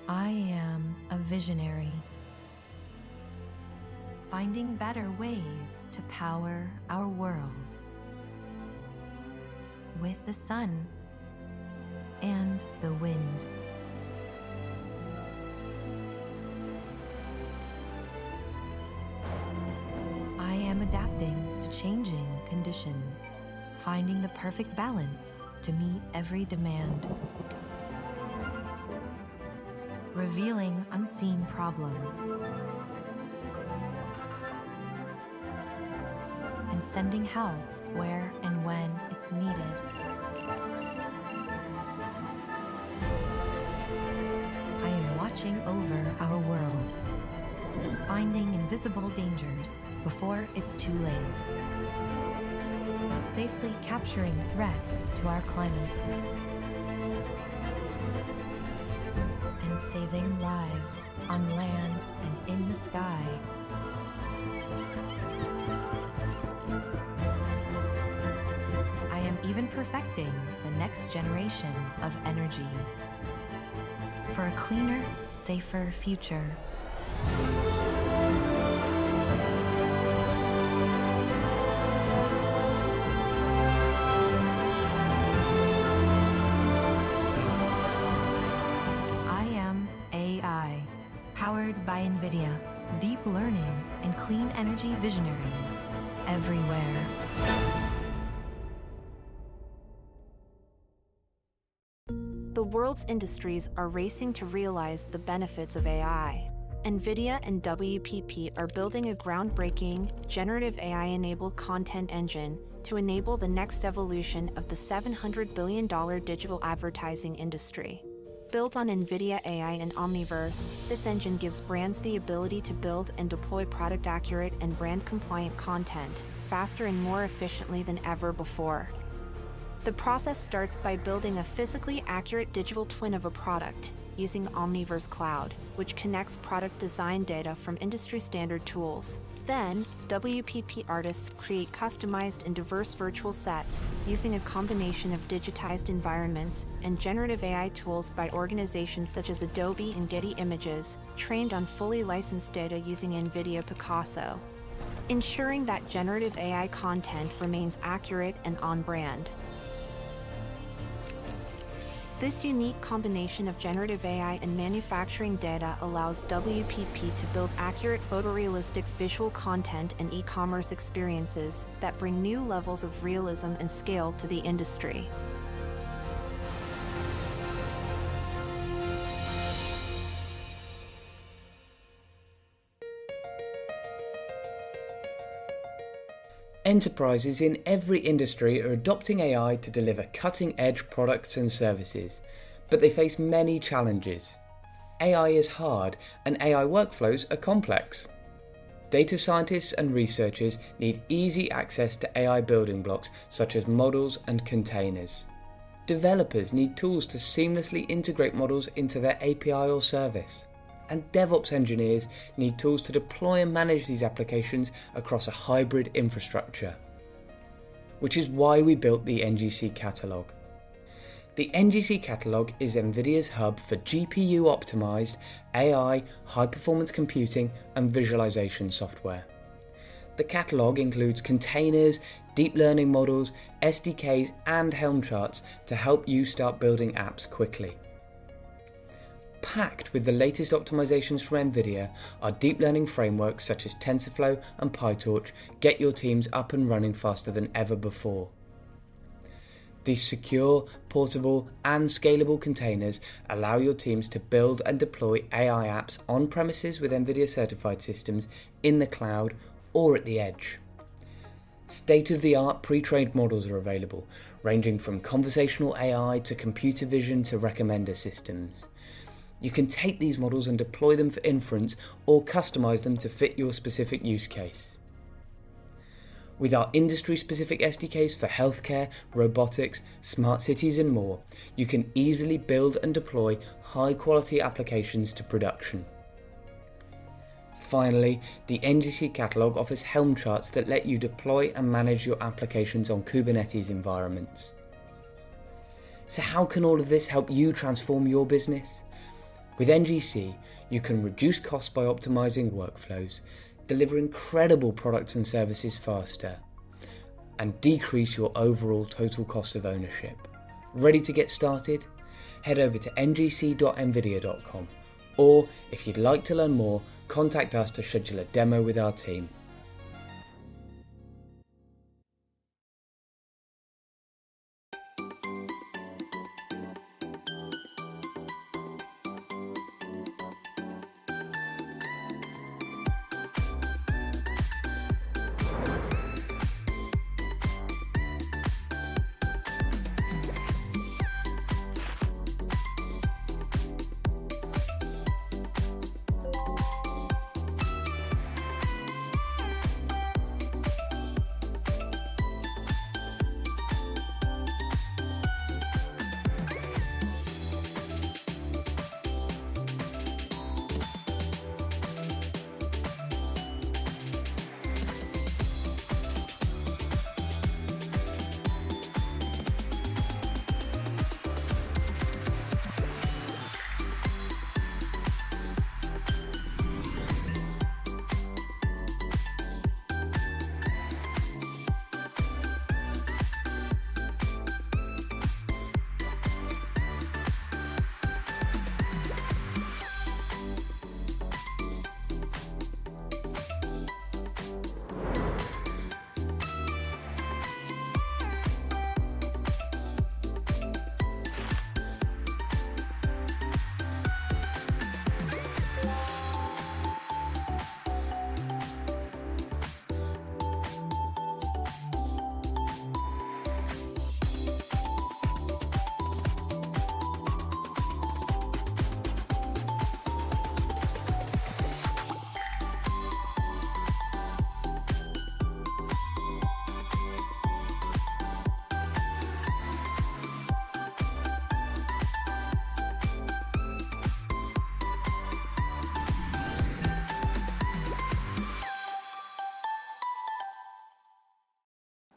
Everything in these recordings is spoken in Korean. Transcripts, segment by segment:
I am a visionary, finding better ways to power our world with the sun and the wind. I am adapting to changing conditions, finding the perfect balance to meet every demand, revealing unseen problems, and sending help where and when it's needed. I am watching over our world, finding invisible dangers before it's too late, safely capturing threats to our climate, and saving lives on land and in the sky. I am even perfecting the next generation of energy for a cleaner, safer future. I am AI, powered by NVIDIA, deep learning and clean energy visionaries everywhere. The world's industries are racing to realize the benefits of AI. NVIDIA and WPP are building a groundbreaking, generative AI-enabled content engine to enable the next evolution of the $700 billion digital advertising industry. Built on NVIDIA AI and Omniverse, this engine gives brands the ability to build and deploy product-accurate and brand-compliant content faster and more efficiently than ever before. The process starts by building a physically accurate digital twin of a product using Omniverse Cloud, which connects product design data from industry-standard tools. Then, WPP artists create customized and diverse virtual sets using a combination of digitized environments and generative AI tools by organizations such as Adobe and Getty Images, trained on fully licensed data using NVIDIA Picasso, ensuring that generative AI content remains accurate and on-brand. This unique combination of generative AI and manufacturing data allows WPP to build accurate photorealistic visual content and e-commerce experiences that bring new levels of realism and scale to the industry. Enterprises in every industry are adopting AI to deliver cutting-edge products and services, but they face many challenges. AI is hard, and AI workflows are complex. Data scientists and researchers need easy access to AI building blocks such as models and containers. Developers need tools to seamlessly integrate models into their API or service. And DevOps engineers need tools to deploy and manage these applications across a hybrid infrastructure. Which is why we built the NGC Catalog. The NGC Catalog is NVIDIA's hub for GPU-optimized AI, high-performance computing and visualization software. The catalog includes containers, deep learning models, SDKs and Helm charts to help you start building apps quickly. Packed with the latest optimizations from NVIDIA are deep learning frameworks such as TensorFlow and PyTorch get your teams up and running faster than ever before. These secure, portable and scalable containers allow your teams to build and deploy AI apps on premises with NVIDIA certified systems, in the cloud or at the edge. State-of-the-art pre-trained models are available, ranging from conversational AI to computer vision to recommender systems. You can take these models and deploy them for inference or customize them to fit your specific use case. With our industry-specific SDKs for healthcare, robotics, smart cities and more, you can easily build and deploy high-quality applications to production. Finally, the NGC Catalog offers Helm charts that let you deploy and manage your applications on Kubernetes environments. So how can all of this help you transform your business? With NGC, you can reduce costs by optimizing workflows, deliver incredible products and services faster, and decrease your overall total cost of ownership. Ready to get started? Head over to ngc.nvidia.com, or if you'd like to learn more, contact us to schedule a demo with our team.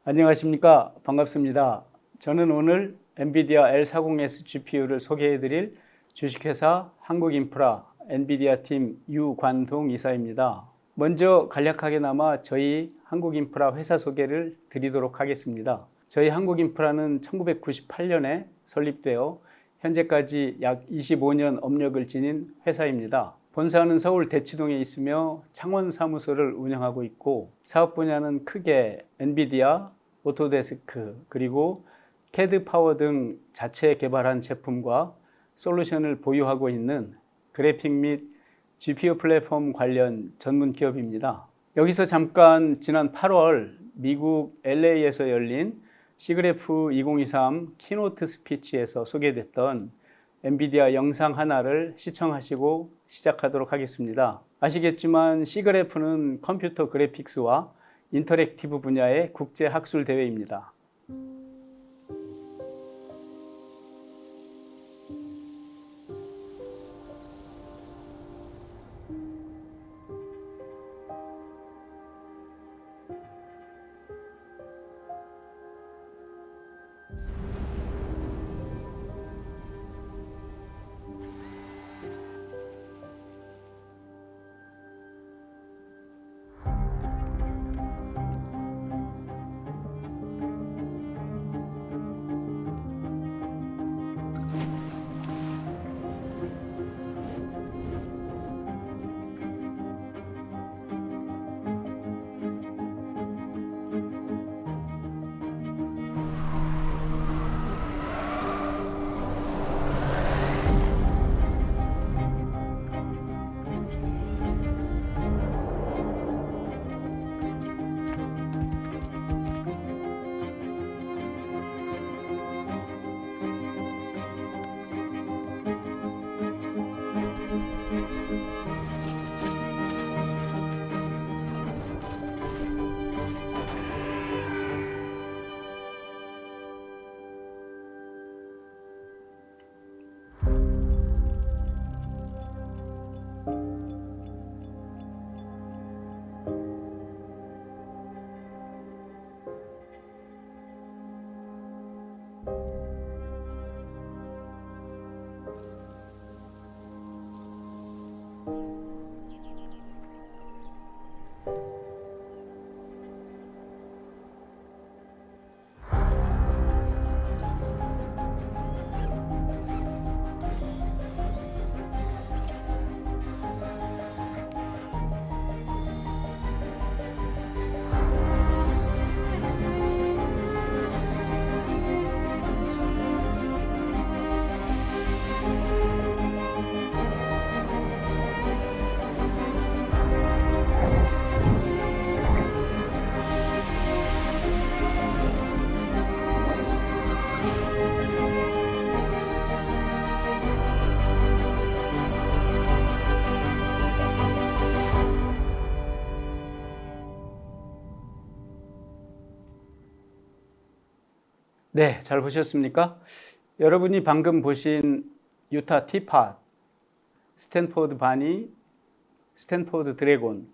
안녕하십니까. 반갑습니다. 저는 오늘 엔비디아 L40S GPU를 소개해드릴 주식회사 한국인프라 엔비디아 팀 유관동 이사입니다. 먼저 간략하게나마 저희 한국인프라 회사 소개를 드리도록 하겠습니다. 저희 한국인프라는 1998년에 설립되어 현재까지 약 25년 업력을 지닌 회사입니다. 본사는 서울 대치동에 있으며 창원 사무소를 운영하고 있고, 사업 분야는 크게 엔비디아, 오토데스크, 그리고 캐드 파워 등 자체 개발한 제품과 솔루션을 보유하고 있는 그래픽 및 GPU 플랫폼 관련 전문 기업입니다. 여기서 잠깐 지난 8월 미국 LA에서 열린 시그래프 2023 키노트 스피치에서 소개됐던 엔비디아 영상 하나를 시청하시고 시작하도록 하겠습니다. 아시겠지만 시그래프는 컴퓨터 그래픽스와 인터랙티브 분야의 국제 학술 대회입니다. 네, 잘 보셨습니까? 여러분이 방금 보신 유타 티팟, 스탠포드 바니, 스탠포드 드래곤,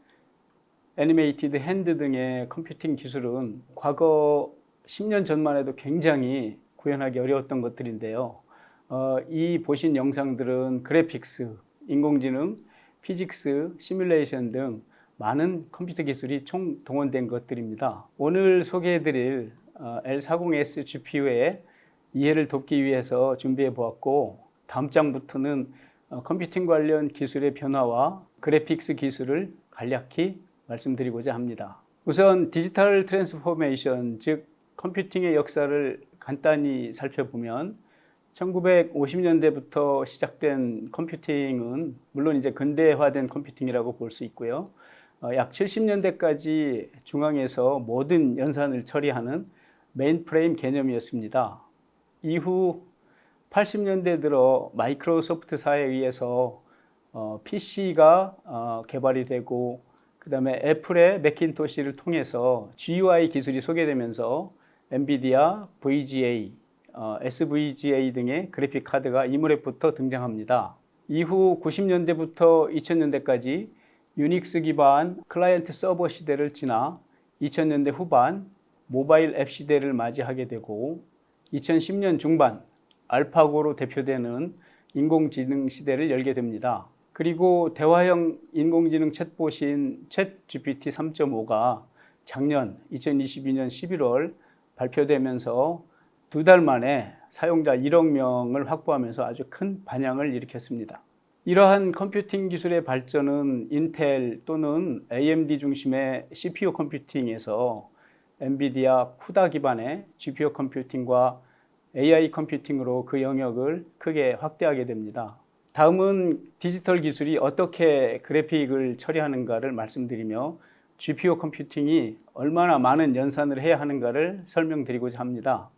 애니메이티드 핸드 등의 컴퓨팅 기술은 과거 10년 전만 해도 굉장히 구현하기 어려웠던 것들인데요. 이 보신 영상들은 그래픽스, 인공지능, 피직스, 시뮬레이션 등 많은 컴퓨터 기술이 총동원된 것들입니다. 오늘 소개해드릴 L40S GPU의 이해를 돕기 위해서 준비해 보았고, 다음 장부터는 컴퓨팅 관련 기술의 변화와 그래픽스 기술을 간략히 말씀드리고자 합니다. 우선 디지털 트랜스포메이션, 즉 컴퓨팅의 역사를 간단히 살펴보면 1950년대부터 시작된 컴퓨팅은 물론 이제 근대화된 컴퓨팅이라고 볼 수 있고요. 약 70년대까지 중앙에서 모든 연산을 처리하는 메인프레임 개념이었습니다. 이후 80년대 들어 마이크로소프트사에 의해서 PC가 개발이 되고, 그 다음에 애플의 매킨토시를 통해서 GUI 기술이 소개되면서 엔비디아, VGA, SVGA 등의 그래픽 카드가 이무렵부터 등장합니다. 이후 90년대부터 2000년대까지 유닉스 기반 클라이언트 서버 시대를 지나 2000년대 후반 모바일 앱 시대를 맞이하게 되고, 2010년 중반 알파고로 대표되는 인공지능 시대를 열게 됩니다. 그리고 대화형 인공지능 챗봇인 챗GPT 3.5가 작년 2022년 11월 발표되면서 2달 만에 사용자 1억 명을 확보하면서 아주 큰 반향을 일으켰습니다. 이러한 컴퓨팅 기술의 발전은 인텔 또는 AMD 중심의 CPU 컴퓨팅에서 엔비디아 쿠다 기반의 GPU 컴퓨팅과 AI 컴퓨팅으로 그 영역을 크게 확대하게 됩니다. 다음은 디지털 기술이 어떻게 그래픽을 처리하는가를 말씀드리며 GPU 컴퓨팅이 얼마나 많은 연산을 해야 하는가를 설명드리고자 합니다.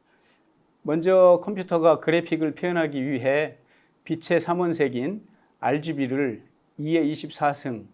먼저 컴퓨터가 그래픽을 표현하기 위해 빛의 3원색인 RGB를 2의 24승,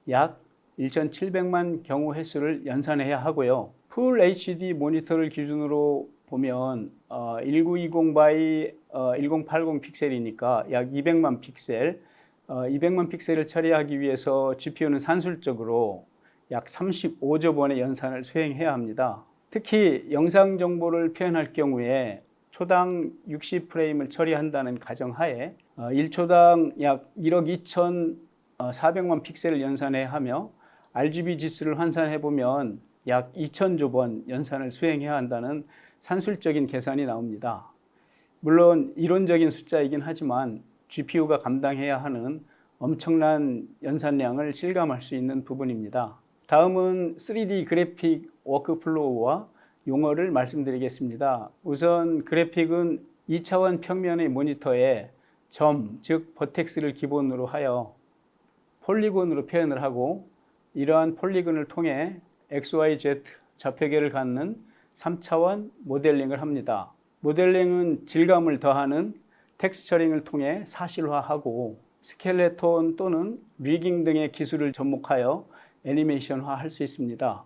약 1700만 경우 횟수를 연산해야 하고요. 풀 HD 모니터를 기준으로 보면 1920 by 1080 픽셀이니까 약 200만 픽셀, 200만 픽셀을 처리하기 위해서 GPU는 산술적으로 약 35조 번의 연산을 수행해야 합니다. 특히 영상 정보를 표현할 경우에 초당 60프레임을 처리한다는 가정하에 1초당 약 1억 2,400만 픽셀을 연산해야 하며 RGB 지수를 환산해 보면 약 2,000조 번 연산을 수행해야 한다는 산술적인 계산이 나옵니다. 물론 이론적인 숫자이긴 하지만 GPU가 감당해야 하는 엄청난 연산량을 실감할 수 있는 부분입니다. 다음은 3D 그래픽 워크플로우와 용어를 말씀드리겠습니다. 우선 그래픽은 2차원 평면의 모니터에 점, 즉 버텍스를 기본으로 하여 폴리곤으로 표현을 하고, 이러한 폴리곤을 통해 XYZ 좌표계를 갖는 3차원 모델링을 합니다. 모델링은 질감을 더하는 텍스처링을 통해 사실화하고, 스켈레톤 또는 리깅 등의 기술을 접목하여 애니메이션화 할 수 있습니다.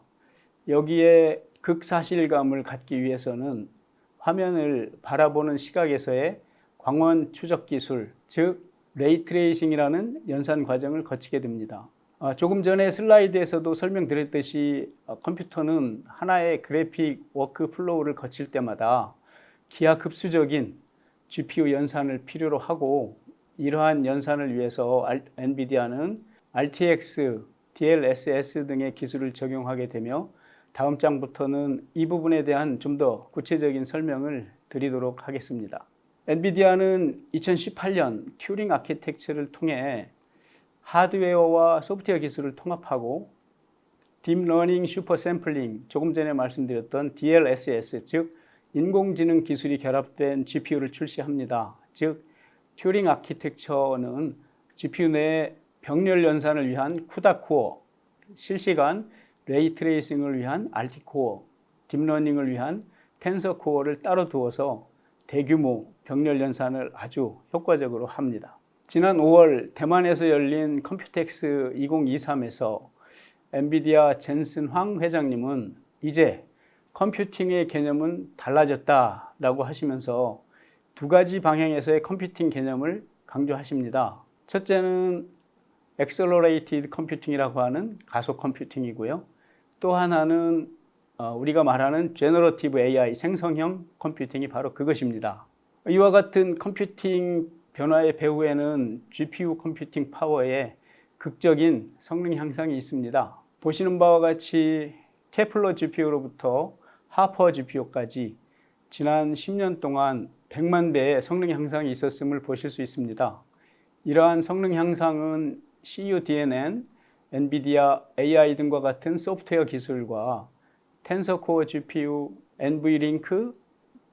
여기에 극사실감을 갖기 위해서는 화면을 바라보는 시각에서의 광원 추적 기술, 즉 레이트레이싱이라는 연산 과정을 거치게 됩니다. 조금 전에 슬라이드에서도 설명드렸듯이 컴퓨터는 하나의 그래픽 워크플로우를 거칠 때마다 기하급수적인 GPU 연산을 필요로 하고, 이러한 연산을 위해서 엔비디아는 RTX, DLSS 등의 기술을 적용하게 되며, 다음 장부터는 이 부분에 대한 좀 더 구체적인 설명을 드리도록 하겠습니다. 엔비디아는 2018년 튜링 아키텍처를 통해 하드웨어와 소프트웨어 기술을 통합하고 딥러닝 슈퍼 샘플링, 조금 전에 말씀드렸던 DLSS, 즉 인공지능 기술이 결합된 GPU를 출시합니다. 즉 튜링 아키텍처는 GPU 내 병렬 연산을 위한 쿠다 코어, 실시간 레이트레이싱을 위한 RT 코어, 딥러닝을 위한 텐서 코어를 따로 두어서 대규모 병렬 연산을 아주 효과적으로 합니다. 지난 5월 대만에서 열린 컴퓨텍스 2023에서 엔비디아 젠슨 황 회장님은 이제 컴퓨팅의 개념은 달라졌다라고 하시면서 두 가지 방향에서의 컴퓨팅 개념을 강조하십니다. 첫째는 Accelerated Computing이라고 하는 가속 컴퓨팅이고요. 또 하나는 우리가 말하는 Generative AI, 생성형 컴퓨팅이 바로 그것입니다. 이와 같은 컴퓨팅 변화의 배후에는 GPU 컴퓨팅 파워의 극적인 성능 향상이 있습니다. 보시는 바와 같이 케플러 GPU로부터 하퍼 GPU까지 지난 10년 동안 100만 배의 성능 향상이 있었음을 보실 수 있습니다. 이러한 성능 향상은 CUDNN, 엔비디아 AI 등과 같은 소프트웨어 기술과 텐서코어 GPU, NVLink,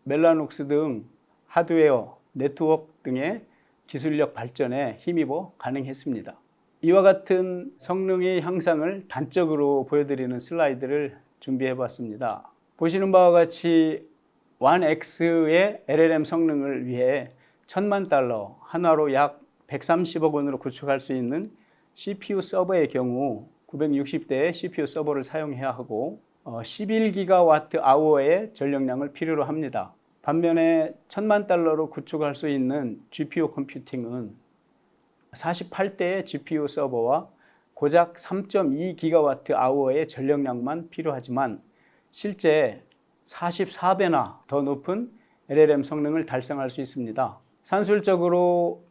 멜라녹스 등 하드웨어, 네트워크 등의 기술력 발전에 힘입어 가능했습니다. 이와 같은 성능의 향상을 단적으로 보여드리는 슬라이드를 준비해 봤습니다. 보시는 바와 같이 1X의 LLM 성능을 위해 $10,000,000, 한화로 약 130억 원으로 구축할 수 있는 CPU 서버의 경우 960대의 CPU 서버를 사용해야 하고 11GWh의 전력량을 필요로 합니다. 반면에 $10,000,000로 구축할 수 있는 GPU 컴퓨팅은 48대의 GPU 서버와 고작 3.2GWh의 전력량만 필요하지만 실제 44배나 더 높은 LLM 성능을 달성할 수 있습니다. 산술적으로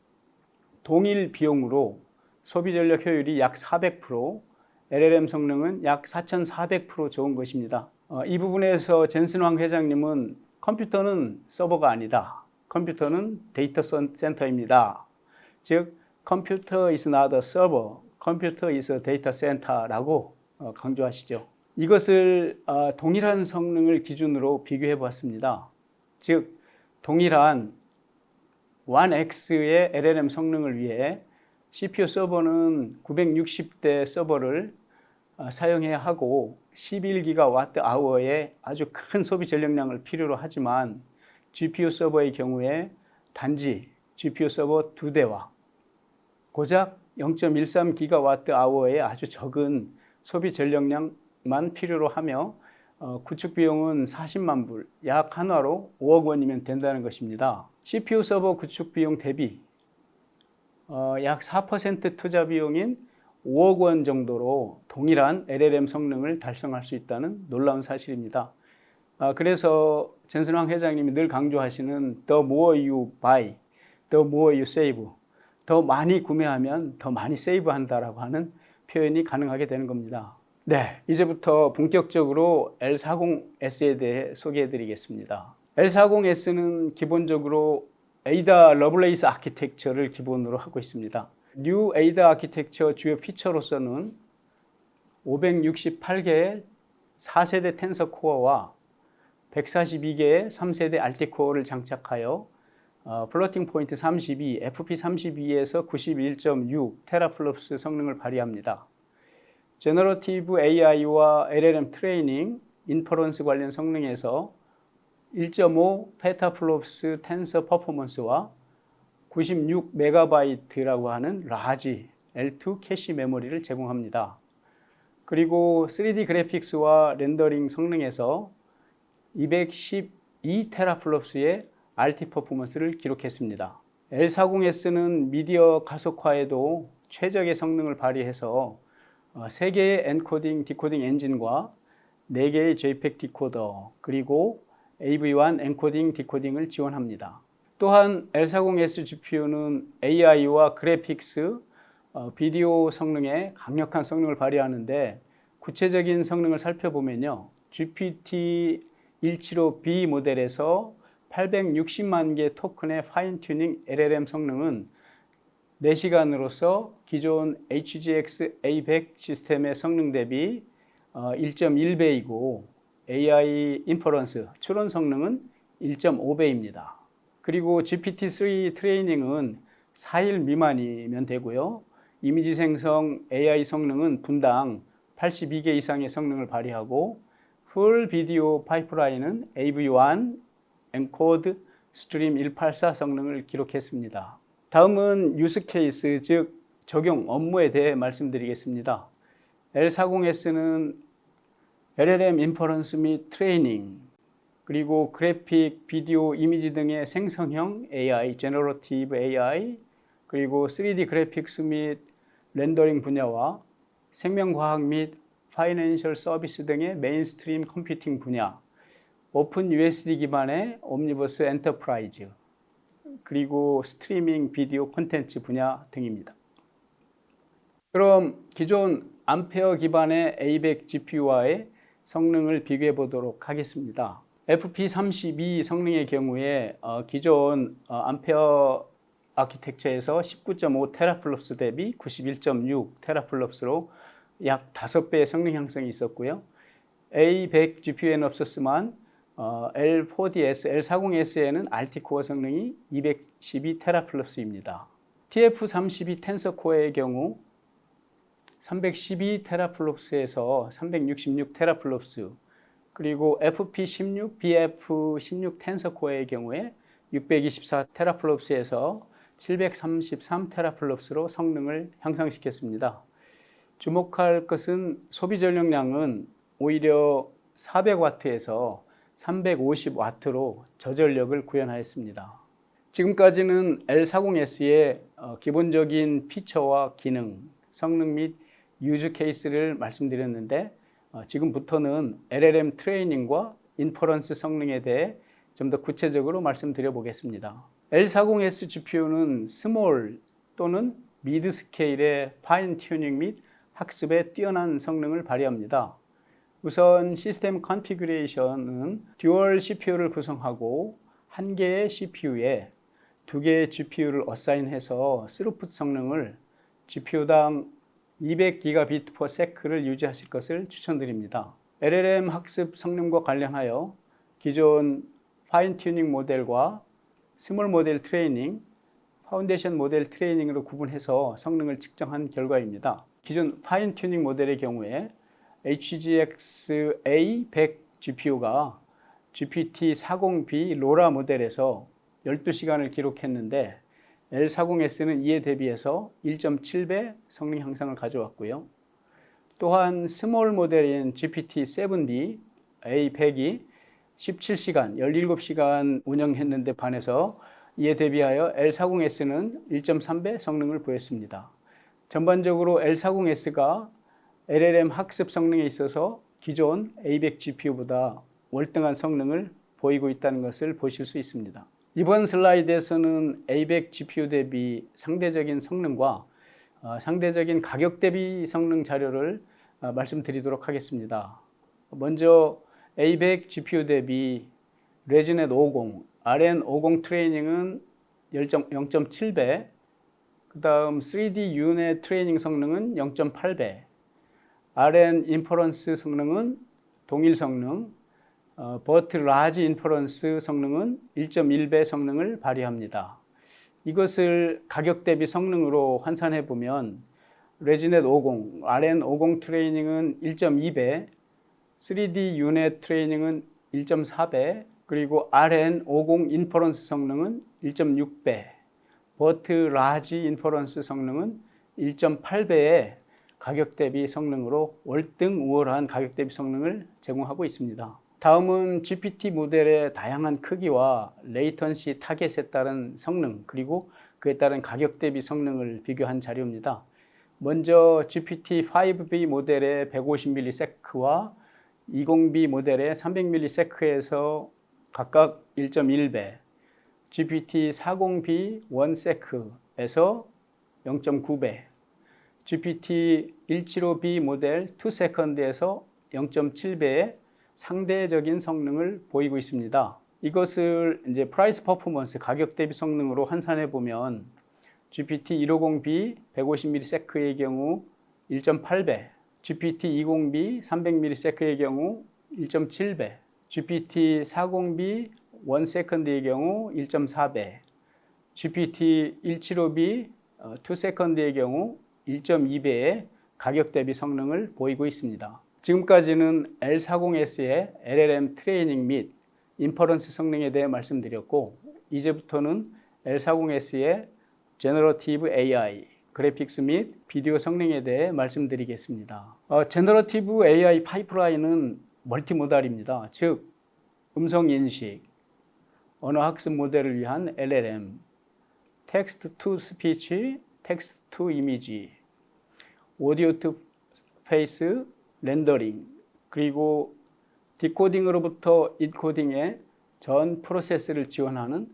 동일 비용으로 소비 전력 효율이 약 400%, LLM 성능은 약 4,400% 좋은 것입니다. 이 부분에서 젠슨 황 회장님은 컴퓨터는 서버가 아니다. 컴퓨터는 데이터 센터입니다. 즉, 컴퓨터 is not a server, 컴퓨터 is a data center라고 강조하시죠. 이것을 동일한 성능을 기준으로 비교해 보았습니다. 즉, 동일한 1X의 LLM 성능을 위해 CPU 서버는 960대 서버를 사용해야 하고 11GWh의 아주 큰 소비 전력량을 필요로 하지만 GPU 서버의 경우에 단지 GPU 서버 2대와 고작 0.13GWh의 아주 적은 소비 전력량만 필요로 하며 구축 비용은 40만 불, 약 한화로 5억 원이면 된다는 것입니다. CPU 서버 구축 비용 대비 약 4% 투자 비용인 5억 원 정도로 동일한 LLM 성능을 달성할 수 있다는 놀라운 사실입니다. 그래서 젠슨 황 회장님이 늘 강조하시는 The more you buy, the more you save. 더 많이 구매하면 더 많이 세이브한다라고 하는 표현이 가능하게 되는 겁니다. 네, 이제부터 본격적으로 L40S에 대해 소개해 드리겠습니다. L40S는 기본적으로 에이다 러블레이스 아키텍처를 기본으로 하고 있습니다. 뉴 에이다 아키텍처 주요 피처로서는 568개의 4세대 텐서 코어와 142개의 3세대 알티 코어를 장착하여 플로팅 포인트 32, FP32에서 91.6 테라플롭스 성능을 발휘합니다. 제너러티브 AI와 LLM 트레이닝, 인퍼런스 관련 성능에서 1.5 페타플롭스 텐서 퍼포먼스와 96MB라고 하는 라지 L2 캐시 메모리를 제공합니다. 그리고 3D 그래픽스와 렌더링 성능에서 212 테라플롭스의 RT 퍼포먼스를 기록했습니다. L40S는 미디어 가속화에도 최적의 성능을 발휘해서 3개의 엔코딩, 디코딩 엔진과 4개의 JPEG 디코더, 그리고 AV1 엔코딩, 디코딩을 지원합니다. 또한 L40S GPU는 AI와 그래픽스, 비디오 성능에 강력한 성능을 발휘하는데 구체적인 성능을 살펴보면요. GPT-175B 모델에서 860만 개 토큰의 파인 튜닝 LLM 성능은 4시간으로서 기존 HGX A100 시스템의 성능 대비 1.1배이고 AI 인퍼런스 추론 성능은 1.5배입니다. 그리고 GPT-3 트레이닝은 4일 미만이면 되고요. 이미지 생성 AI 성능은 분당 82개 이상의 성능을 발휘하고 풀 비디오 파이프라인은 AV1 엔코드 스트림 184 성능을 기록했습니다. 다음은 유스 케이스, 즉 적용 업무에 대해 말씀드리겠습니다. L40S는 LLM 인퍼런스 및 트레이닝, 그리고 그래픽, 비디오, 이미지 등의 생성형 AI, 제너러티브 AI, 그리고 3D 그래픽스 및 렌더링 분야와 생명과학 및 파이낸셜 서비스 등의 메인스트림 컴퓨팅 분야, 오픈 USD 기반의 옴니버스 엔터프라이즈, 그리고 스트리밍 비디오 콘텐츠 분야 등입니다. 그럼 기존 암페어 기반의 A100 GPU와의 성능을 비교해 보도록 하겠습니다. FP32 성능의 경우에 기존 암페어 아키텍처에서 19.5 테라플롭스 대비 91.6 테라플롭스로 약 5배의 성능 향상이 있었고요. A100 GPU에는 없었지만 L4DS, L40S에는 RT 코어 성능이 212 테라플롭스입니다. TF32 텐서 코어의 경우 312 테라플롭스에서 366 테라플롭스, 그리고 FP16, BF16 텐서 코어의 경우에 624 테라플롭스에서 733 테라플롭스로 성능을 향상시켰습니다. 주목할 것은 소비 전력량은 오히려 400W에서 350W로 저전력을 구현하였습니다. 지금까지는 L40S의 기본적인 피처와 기능, 성능 및 유즈 케이스를 말씀드렸는데 지금부터는 LLM 트레이닝과 인퍼런스 성능에 대해 좀 더 구체적으로 말씀드려 보겠습니다. L40S GPU는 스몰 또는 미드 스케일의 파인 튜닝 및 학습에 뛰어난 성능을 발휘합니다. 우선 시스템 컨피그레이션은 듀얼 CPU를 구성하고 한 개의 CPU에 두 개의 GPU를 어사인해서 스루풋 성능을 GPU당 200GBps/s를 유지하실 것을 추천드립니다. LLM 학습 성능과 관련하여 기존 파인 튜닝 모델과 스몰 모델 트레이닝, 파운데이션 모델 트레이닝으로 구분해서 성능을 측정한 결과입니다. 기존 파인 튜닝 모델의 경우에 HGX A100 GPU가 GPT-40B 로라 모델에서 12시간을 기록했는데 L40S는 이에 대비해서 1.7배 성능 향상을 가져왔고요. 또한 스몰 모델인 GPT-7B A100이 17시간, 17시간 운영했는데 반해서 이에 대비하여 L40S는 1.3배 성능을 보였습니다. 전반적으로 L40S가 LLM 학습 성능에 있어서 기존 A100 GPU보다 월등한 성능을 보이고 있다는 것을 보실 수 있습니다. 이번 슬라이드에서는 A100 GPU 대비 상대적인 성능과 상대적인 가격 대비 성능 자료를 말씀드리도록 하겠습니다. 먼저 A100 GPU 대비 레지넷 50, RN50 트레이닝은 0.7배, 그 다음 3D 유넷 트레이닝 성능은 0.8배, RN 인퍼런스 성능은 동일 성능, 버트 라지 인퍼런스 성능은 1.1배 성능을 발휘합니다. 이것을 가격 대비 성능으로 환산해 보면 레지넷 50, RN50 트레이닝은 1.2배, 3D 유넷 트레이닝은 1.4배, 그리고 RN50 인퍼런스 성능은 1.6배, 버트 라지 인퍼런스 성능은 1.8배의 가격 대비 성능으로 월등 우월한 가격 대비 성능을 제공하고 있습니다. 다음은 GPT 모델의 다양한 크기와 레이턴시 타겟에 따른 성능, 그리고 그에 따른 가격 대비 성능을 비교한 자료입니다. 먼저 GPT-5B 모델의 150ms와 20B 모델의 300ms에서 각각 1.1배, GPT-40B 1sec에서 0.9배, GPT-175B 모델 2second에서 0.7배의 상대적인 성능을 보이고 있습니다. 이것을 이제 프라이스 퍼포먼스 가격 대비 성능으로 환산해 보면 GPT-150B 150ms의 경우 1.8배, GPT-20B 300ms의 경우 1.7배, GPT-40B 1second의 경우 1.4배, GPT-175B 2second의 경우 1.2배의 가격 대비 성능을 보이고 있습니다. 지금까지는 L40S의 LLM 트레이닝 및 인퍼런스 성능에 대해 말씀드렸고, 이제부터는 L40S의 제너러티브 AI, 그래픽스 및 비디오 성능에 대해 말씀드리겠습니다. 제너러티브 AI 파이프라인은 멀티모달입니다. 즉, 음성 인식, 언어 학습 모델을 위한 LLM, 텍스트 투 스피치, 텍스트 투 이미지, 오디오 투 페이스 렌더링, 그리고 디코딩으로부터 인코딩의 전 프로세스를 지원하는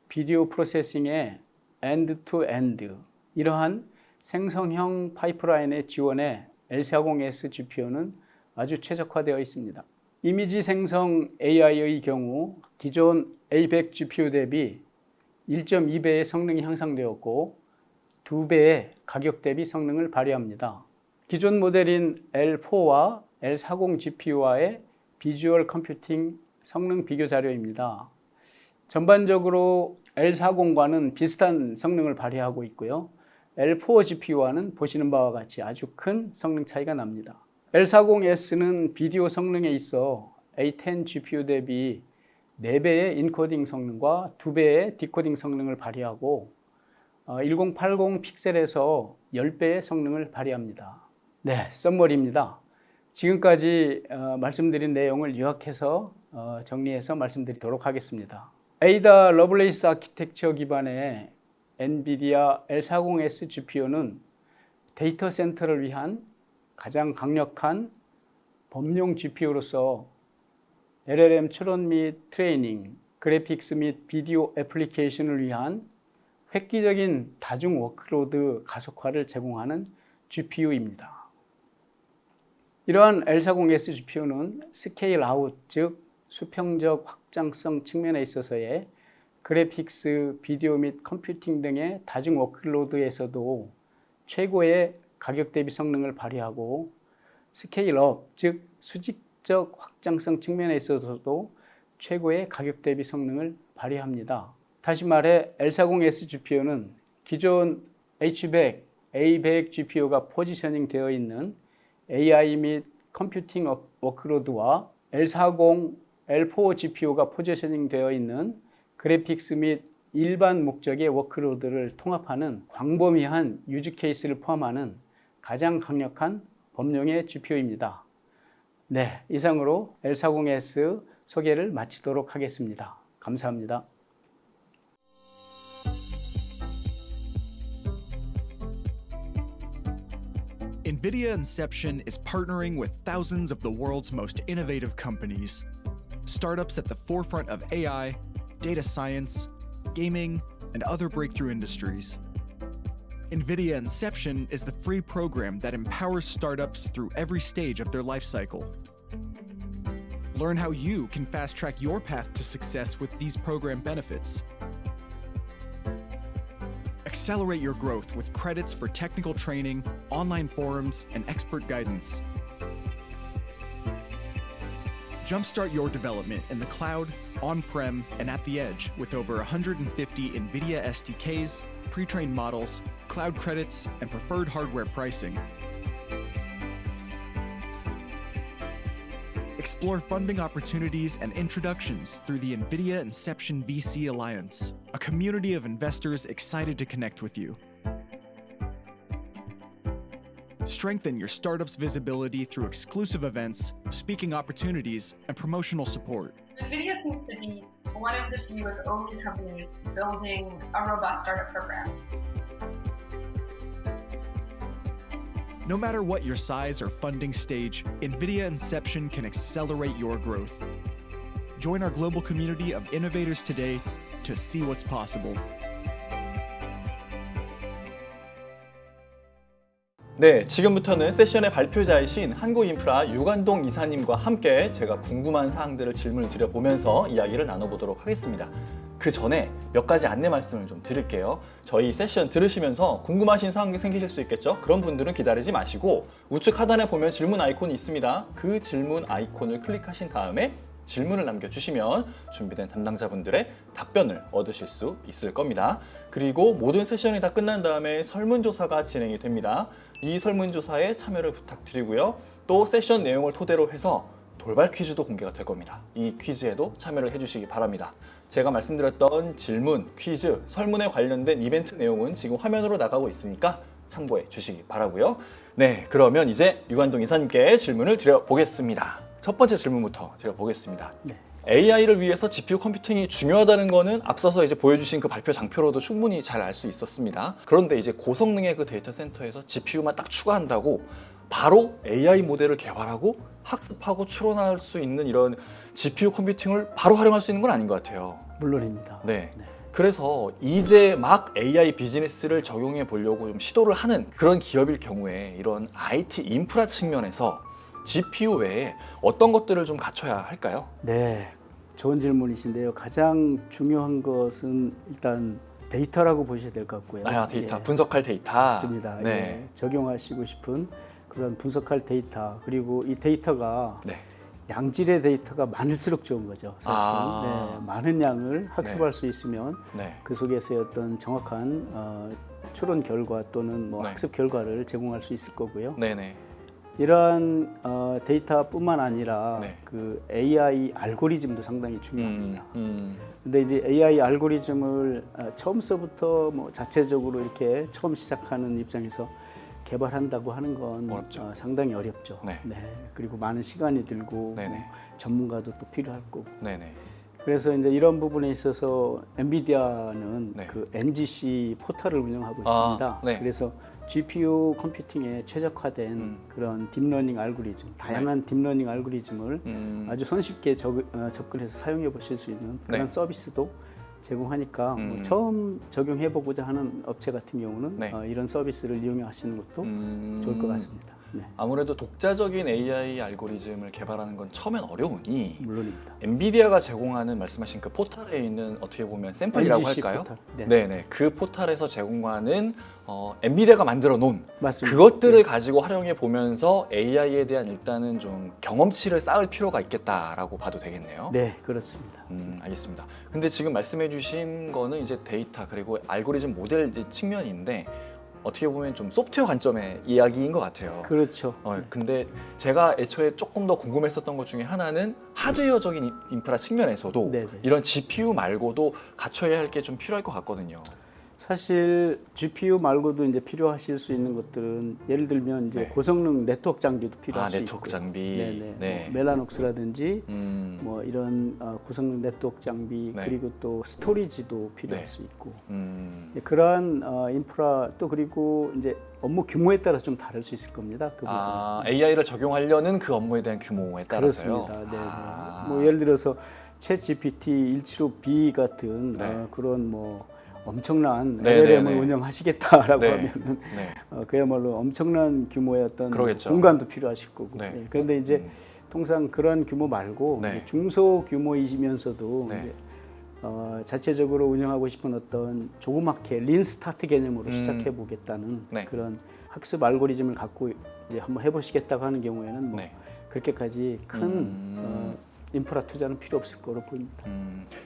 비디오 프로세싱의 엔드 투 엔드, 이러한 생성형 파이프라인의 지원에 L40S GPU는 아주 최적화되어 있습니다. 이미지 생성 AI의 경우 기존 A100 GPU 대비 1.2배의 성능이 향상되었고 2배의 가격 대비 성능을 발휘합니다. 기존 모델인 L4와 L40 GPU와의 비주얼 컴퓨팅 성능 비교 자료입니다. 전반적으로 L40과는 비슷한 성능을 발휘하고 있고요. L4 GPU와는 보시는 바와 같이 아주 큰 성능 차이가 납니다. L40S는 비디오 성능에 있어 A10 GPU 대비 4배의 인코딩 성능과 2배의 디코딩 성능을 발휘하고 1080 픽셀에서 10배의 성능을 발휘합니다. 네, 썸머리입니다. 지금까지 말씀드린 내용을 요약해서 정리해서 말씀드리도록 하겠습니다. 에이다 러블레이스 아키텍처 기반의 엔비디아 L40S GPU는 데이터 센터를 위한 가장 강력한 범용 GPU로서 LLM 추론 및 트레이닝, 그래픽스 및 비디오 애플리케이션을 위한 획기적인 다중 워크로드 가속화를 제공하는 GPU입니다. 이러한 L40S GPU는 스케일 아웃, 즉 수평적 확장성 측면에 있어서의 그래픽스, 비디오 및 컴퓨팅 등의 다중 워크로드에서도 최고의 가격 대비 성능을 발휘하고 스케일 업, 즉 수직적 확장성 측면에 있어서도 최고의 가격 대비 성능을 발휘합니다. 다시 말해 L40S GPU는 기존 H100, A100 GPU가 포지셔닝 되어 있는 AI 및 컴퓨팅 워크로드와 L40, L4 GPU가 포지셔닝 되어 있는 그래픽스 및 일반 목적의 워크로드를 통합하는 광범위한 유즈 케이스를 포함하는 가장 강력한 범용의 GPU입니다. 네, 이상으로 L40S 소개를 마치도록 하겠습니다. 감사합니다. NVIDIA Inception is partnering with thousands of the world's most innovative companies, startups at the forefront of AI, data science, gaming, and other breakthrough industries. NVIDIA Inception is the free program that empowers startups through every stage of their life cycle. Learn how you can fast-track your path to success with these program benefits. Accelerate your growth with credits for technical training, online forums, and expert guidance. Jumpstart your development in the cloud, on-prem, and at the edge with over 150 NVIDIA SDKs, pre-trained models, cloud credits, and preferred hardware pricing. Explore funding opportunities and introductions through the NVIDIA Inception VC Alliance, a community of investors excited to connect with you. Strengthen your startup's visibility through exclusive events, speaking opportunities, and promotional support. NVIDIA seems to be one of the few, if only, companies building a robust startup program. No matter what your size or funding stage, NVIDIA Inception can accelerate your growth. Join our global community of innovators today to see what's possible. 네, 지금부터는 세션의 발표자이신 한국인프라 유관동 이사님과 함께 제가 궁금한 사항들을 질문을 드려보면서 이야기를 나눠보도록 하겠습니다. 그 전에 몇 가지 안내 말씀을 좀 드릴게요. 저희 세션 들으시면서 궁금하신 사항이 생기실 수 있겠죠? 그런 분들은 기다리지 마시고 우측 하단에 보면 질문 아이콘이 있습니다. 그 질문 아이콘을 클릭하신 다음에 질문을 남겨주시면 준비된 담당자분들의 답변을 얻으실 수 있을 겁니다. 그리고 모든 세션이 다 끝난 다음에 설문조사가 진행이 됩니다. 이 설문조사에 참여를 부탁드리고요. 또 세션 내용을 토대로 해서 돌발 퀴즈도 공개가 될 겁니다. 이 퀴즈에도 참여를 해주시기 바랍니다. 제가 말씀드렸던 질문, 퀴즈, 설문에 관련된 이벤트 내용은 지금 화면으로 나가고 있으니까 참고해 주시기 바라고요. 네, 그러면 이제 유관동 이사님께 질문을 드려보겠습니다. 첫 번째 질문부터 드려보겠습니다. 네. AI를 위해서 GPU 컴퓨팅이 중요하다는 거는 앞서서 이제 보여주신 그 발표 장표로도 충분히 잘 알 수 있었습니다. 그런데 이제 고성능의 그 데이터 센터에서 GPU만 딱 추가한다고 바로 AI 모델을 개발하고 학습하고 추론할 수 있는 이런 GPU 컴퓨팅을 바로 활용할 수 있는 건 아닌 것 같아요. 물론입니다. 네. 그래서 이제 막 AI 비즈니스를 적용해 보려고 좀 시도를 하는 그런 기업일 경우에 이런 IT 인프라 측면에서 GPU 외에 어떤 것들을 좀 갖춰야 할까요? 네, 좋은 질문이신데요. 가장 중요한 것은 일단 데이터라고 보셔야 될 것 같고요. 아, 데이터, 예, 분석할 데이터. 맞습니다. 네. 예, 적용하시고 싶은 그런 분석할 데이터, 그리고 이 데이터가 네. 양질의 데이터가 많을수록 좋은 거죠. 사실 아. 네, 많은 양을 학습할 수 있으면 네. 그 속에서의 어떤 정확한 추론 결과 또는 뭐 네. 학습 결과를 제공할 수 있을 거고요. 네네. 이러한 데이터뿐만 아니라 네. 그 AI 알고리즘도 상당히 중요합니다. 음. 근데 이제 AI 알고리즘을 처음서부터 뭐 자체적으로 이렇게 처음 시작하는 입장에서 개발한다고 하는 건 어렵죠. 상당히 어렵죠. 네. 그리고 많은 시간이 들고 네네. 뭐 전문가도 또 필요할 거고. 네네. 그래서 이제 이런 부분에 있어서 엔비디아는 네. 그 NGC 포털을 운영하고 아, 있습니다. 네. 그래서 GPU 컴퓨팅에 최적화된 그런 딥러닝 알고리즘, 다양한 딥러닝 알고리즘을 아주 손쉽게 접근해서 사용해 보실 수 있는 그런 네. 서비스도 제공하니까 뭐 처음 적용해 보고자 하는 업체 같은 경우는 네. 이런 서비스를 이용하시는 것도 좋을 것 같습니다. 네, 아무래도 독자적인 AI 알고리즘을 개발하는 건 처음엔 어려우니 물론입니다. 엔비디아가 제공하는 말씀하신 그 포털에 있는 어떻게 보면 샘플이라고 NGC 할까요? 포털. 네. 네네. 그 포털에서 제공하는 엔비디아가 만들어 놓은 맞습니다. 그것들을 네. 가지고 활용해 보면서 AI에 대한 일단은 좀 경험치를 쌓을 필요가 있겠다라고 봐도 되겠네요. 네, 그렇습니다. 알겠습니다. 근데 지금 말씀해 주신 거는 이제 데이터 그리고 알고리즘 모델 측면인데 어떻게 보면 좀 소프트웨어 관점의 이야기인 것 같아요. 그렇죠. 근데 제가 애초에 조금 더 궁금했었던 것 중에 하나는 하드웨어적인 인프라 측면에서도 네네. 이런 GPU 말고도 갖춰야 할 게 좀 필요할 것 같거든요. 사실 GPU 말고도 이제 필요하실 수 있는 것들은 예를 들면 이제 네. 고성능 네트워크 장비도 필요할 수 네트워크 있고요. 장비. 네네. 네. 뭐 멜라녹스라든지 음, 뭐 이런 고성능 네트워크 장비 네. 그리고 또 스토리지도 필요할 네. 수 있고 그러한 인프라 또 그리고 이제 업무 규모에 따라 좀 다를 수 있을 겁니다. 그 부분. AI를 적용하려는 그 업무에 대한 규모에 따라서요. 그렇습니다. 네. 아. 뭐 예를 들어서 챗 GPT 175B 같은 네. 그런 뭐 엄청난 네, LLM을 네, 네. 운영하시겠다라고 네. 하면은 네. 그야말로 엄청난 규모의 어떤 그러겠죠. 공간도 필요하실 거고. 네. 예, 그런데 이제 통상 그런 규모 말고 네. 이제 중소 규모이시면서도 네. 이제 자체적으로 운영하고 싶은 어떤 조그맣게 린 스타트 개념으로 시작해 보겠다는 네. 그런 학습 알고리즘을 갖고 이제 한번 해보시겠다고 하는 경우에는 뭐 네. 그렇게까지 큰 인프라 투자는 필요 없을 거로 보입니다.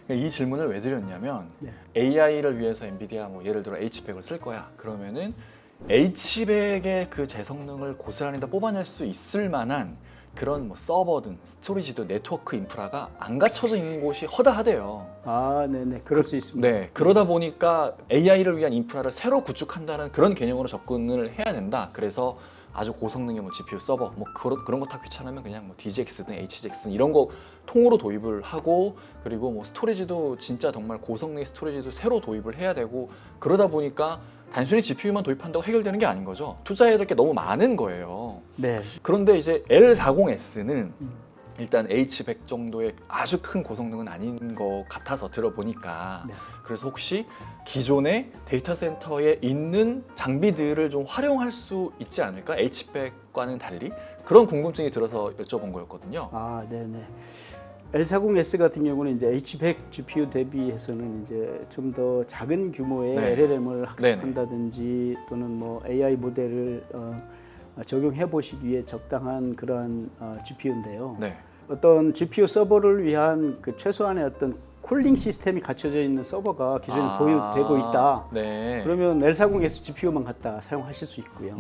이 질문을 왜 드렸냐면 네. AI를 위해서 엔비디아 뭐 예를 들어 H100을 쓸 거야. 그러면은 H100의 그 재성능을 고스란히 다 뽑아낼 수 있을 만한 그런 뭐 서버든 스토리지든 네트워크 인프라가 안 갖춰져 있는 곳이 허다하대요. 아, 네네, 그럴 수 있습니다. 네, 그러다 보니까 AI를 위한 인프라를 새로 구축한다는 그런 개념으로 접근을 해야 된다. 그래서 아주 고성능의 뭐 GPU 서버 뭐 그런 거 다 귀찮으면 그냥 뭐 DGX든 HGX든 이런 거 통으로 도입을 하고 그리고 뭐 스토리지도 진짜 정말 고성능의 스토리지도 새로 도입을 해야 되고 그러다 보니까 단순히 GPU만 도입한다고 해결되는 게 아닌 거죠. 투자해야 될 게 너무 많은 거예요. 네. 그런데 이제 L40S는 일단 H100 정도의 아주 큰 고성능은 아닌 것 같아서 들어보니까 네. 그래서 혹시 기존의 데이터 센터에 있는 장비들을 좀 활용할 수 있지 않을까? H100과는 달리 그런 궁금증이 들어서 여쭤본 거였거든요. 아, 네네. L40S 같은 경우는 이제 H100 GPU 대비해서는 이제 좀 더 작은 규모의 네. LLM을 학습한다든지 또는 뭐 AI 모델을 적용해 보시기 위해 적당한 그러한 GPU인데요. 네. 어떤 GPU 서버를 위한 그 최소한의 어떤 쿨링 시스템이 갖춰져 있는 서버가 기존에 보유되고 있다. 네. 그러면 L40S GPU만 갖다 사용하실 수 있고요.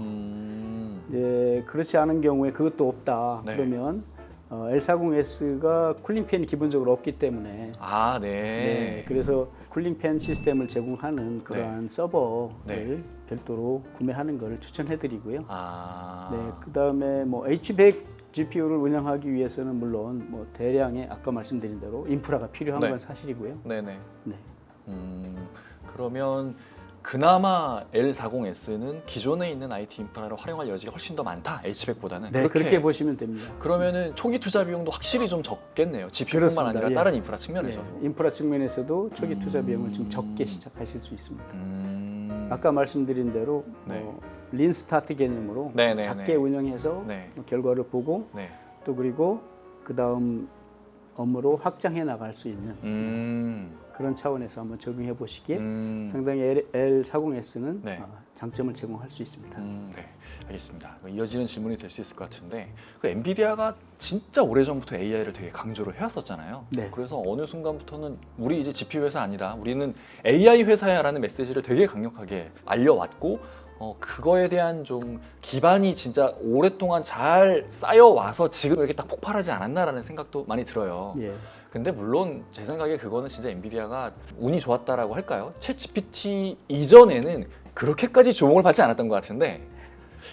그렇지 않은 경우에 그것도 없다. 네. 그러면 L40S가 쿨링팬이 기본적으로 없기 때문에 아, 네. 네, 그래서 쿨링팬 시스템을 제공하는 그러한 서버를 네. 별도로 구매하는 것을 추천해드리고요. 아, 네, 그다음에 뭐 H100 GPU를 운영하기 위해서는 물론 뭐 대량의 아까 말씀드린 대로 인프라가 필요한 네. 건 사실이고요. 네네. 네. 그러면 그나마 L40S는 기존에 있는 IT 인프라를 활용할 여지가 훨씬 더 많다. H100보다는. 네, 그렇게 보시면 됩니다. 그러면은 초기 투자 비용도 확실히 좀 적겠네요. GPU뿐만 그렇습니다. 아니라 예. 다른 인프라 측면에서도. 네, 인프라 측면에서도 초기 투자 비용을 좀 적게 시작하실 수 있습니다. 아까 말씀드린 대로 네. 린 스타트 개념으로 네네네. 작게 운영해서 네. 결과를 보고 네. 또 그리고 그 다음 업무로 확장해 나갈 수 있는 그런 차원에서 한번 적용해 보시기에 상당히 L40S는 네. 장점을 제공할 수 있습니다. 네, 알겠습니다. 이어지는 질문이 될 수 있을 것 같은데 그 엔비디아가 진짜 오래전부터 AI를 되게 강조를 해왔었잖아요. 네. 그래서 어느 순간부터는 우리 이제 GPU 회사 아니다. 우리는 AI 회사야라는 메시지를 되게 강력하게 알려왔고 그거에 대한 좀 기반이 진짜 오랫동안 잘 쌓여와서 지금 이렇게 딱 폭발하지 않았나라는 생각도 많이 들어요. 예. 근데 물론 제 생각에 그거는 진짜 엔비디아가 운이 좋았다라고 할까요? 챗GPT 이전에는 그렇게까지 주목을 받지 않았던 것 같은데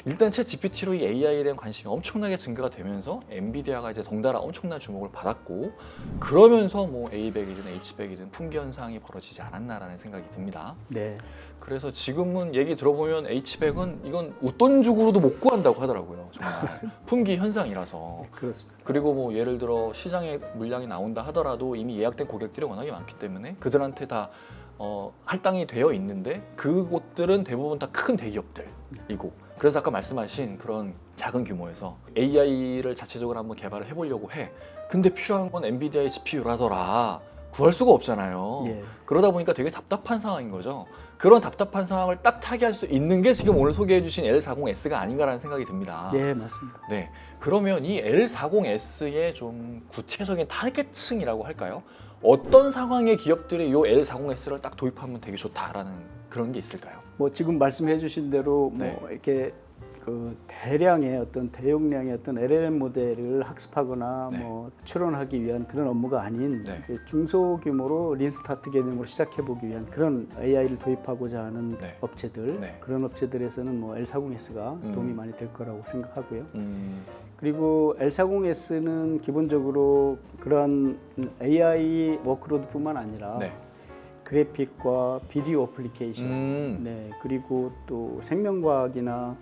일단 챗GPT로 이 AI에 대한 관심이 엄청나게 증가가 되면서 엔비디아가 이제 덩달아 엄청난 주목을 받았고 그러면서 뭐 A100이든 H100이든 품귀 현상이 벌어지지 않았나라는 생각이 듭니다. 네. 그래서 지금은 얘기 들어보면 H100은 이건 웃돈 주고도 못 구한다고 하더라고요. 정말 품귀 현상이라서. 그렇습니다. 그리고 뭐 예를 들어 시장에 물량이 나온다 하더라도 이미 예약된 고객들이 워낙에 많기 때문에 그들한테 다 할당이 되어 있는데 그곳들은 대부분 다 큰 대기업들이고 그래서 아까 말씀하신 그런 작은 규모에서 AI를 자체적으로 한번 개발을 해보려고 해. 근데 필요한 건 엔비디아의 GPU라더라. 구할 수가 없잖아요. 예. 그러다 보니까 되게 답답한 상황인 거죠. 그런 답답한 상황을 딱 타개할 수 있는 게 지금 오늘 소개해 주신 L40S가 아닌가라는 생각이 듭니다. 네, 맞습니다. 네, 그러면 이 L40S의 좀 구체적인 타겟층이라고 할까요? 어떤 상황의 기업들이 이 L40S를 딱 도입하면 되게 좋다라는 그런 게 있을까요? 뭐 지금 말씀해 주신 대로 네. 뭐 이렇게 그 대량의 어떤 대용량의 어떤 LLM 모델을 학습하거나 네. 뭐 추론하기 위한 그런 업무가 아닌 네. 이제 중소규모로 린스타트 개념으로 시작해 보기 위한 그런 AI를 도입하고자 하는 네. 업체들 네. 그런 업체들에서는 뭐 L40S가 도움이 많이 될 거라고 생각하고요. 음, 그리고 L40S는 기본적으로 그런 AI 워크로드뿐만 아니라 네. 그래픽과 비디오 어플리케이션, 네, 그리고 또 생명과학이나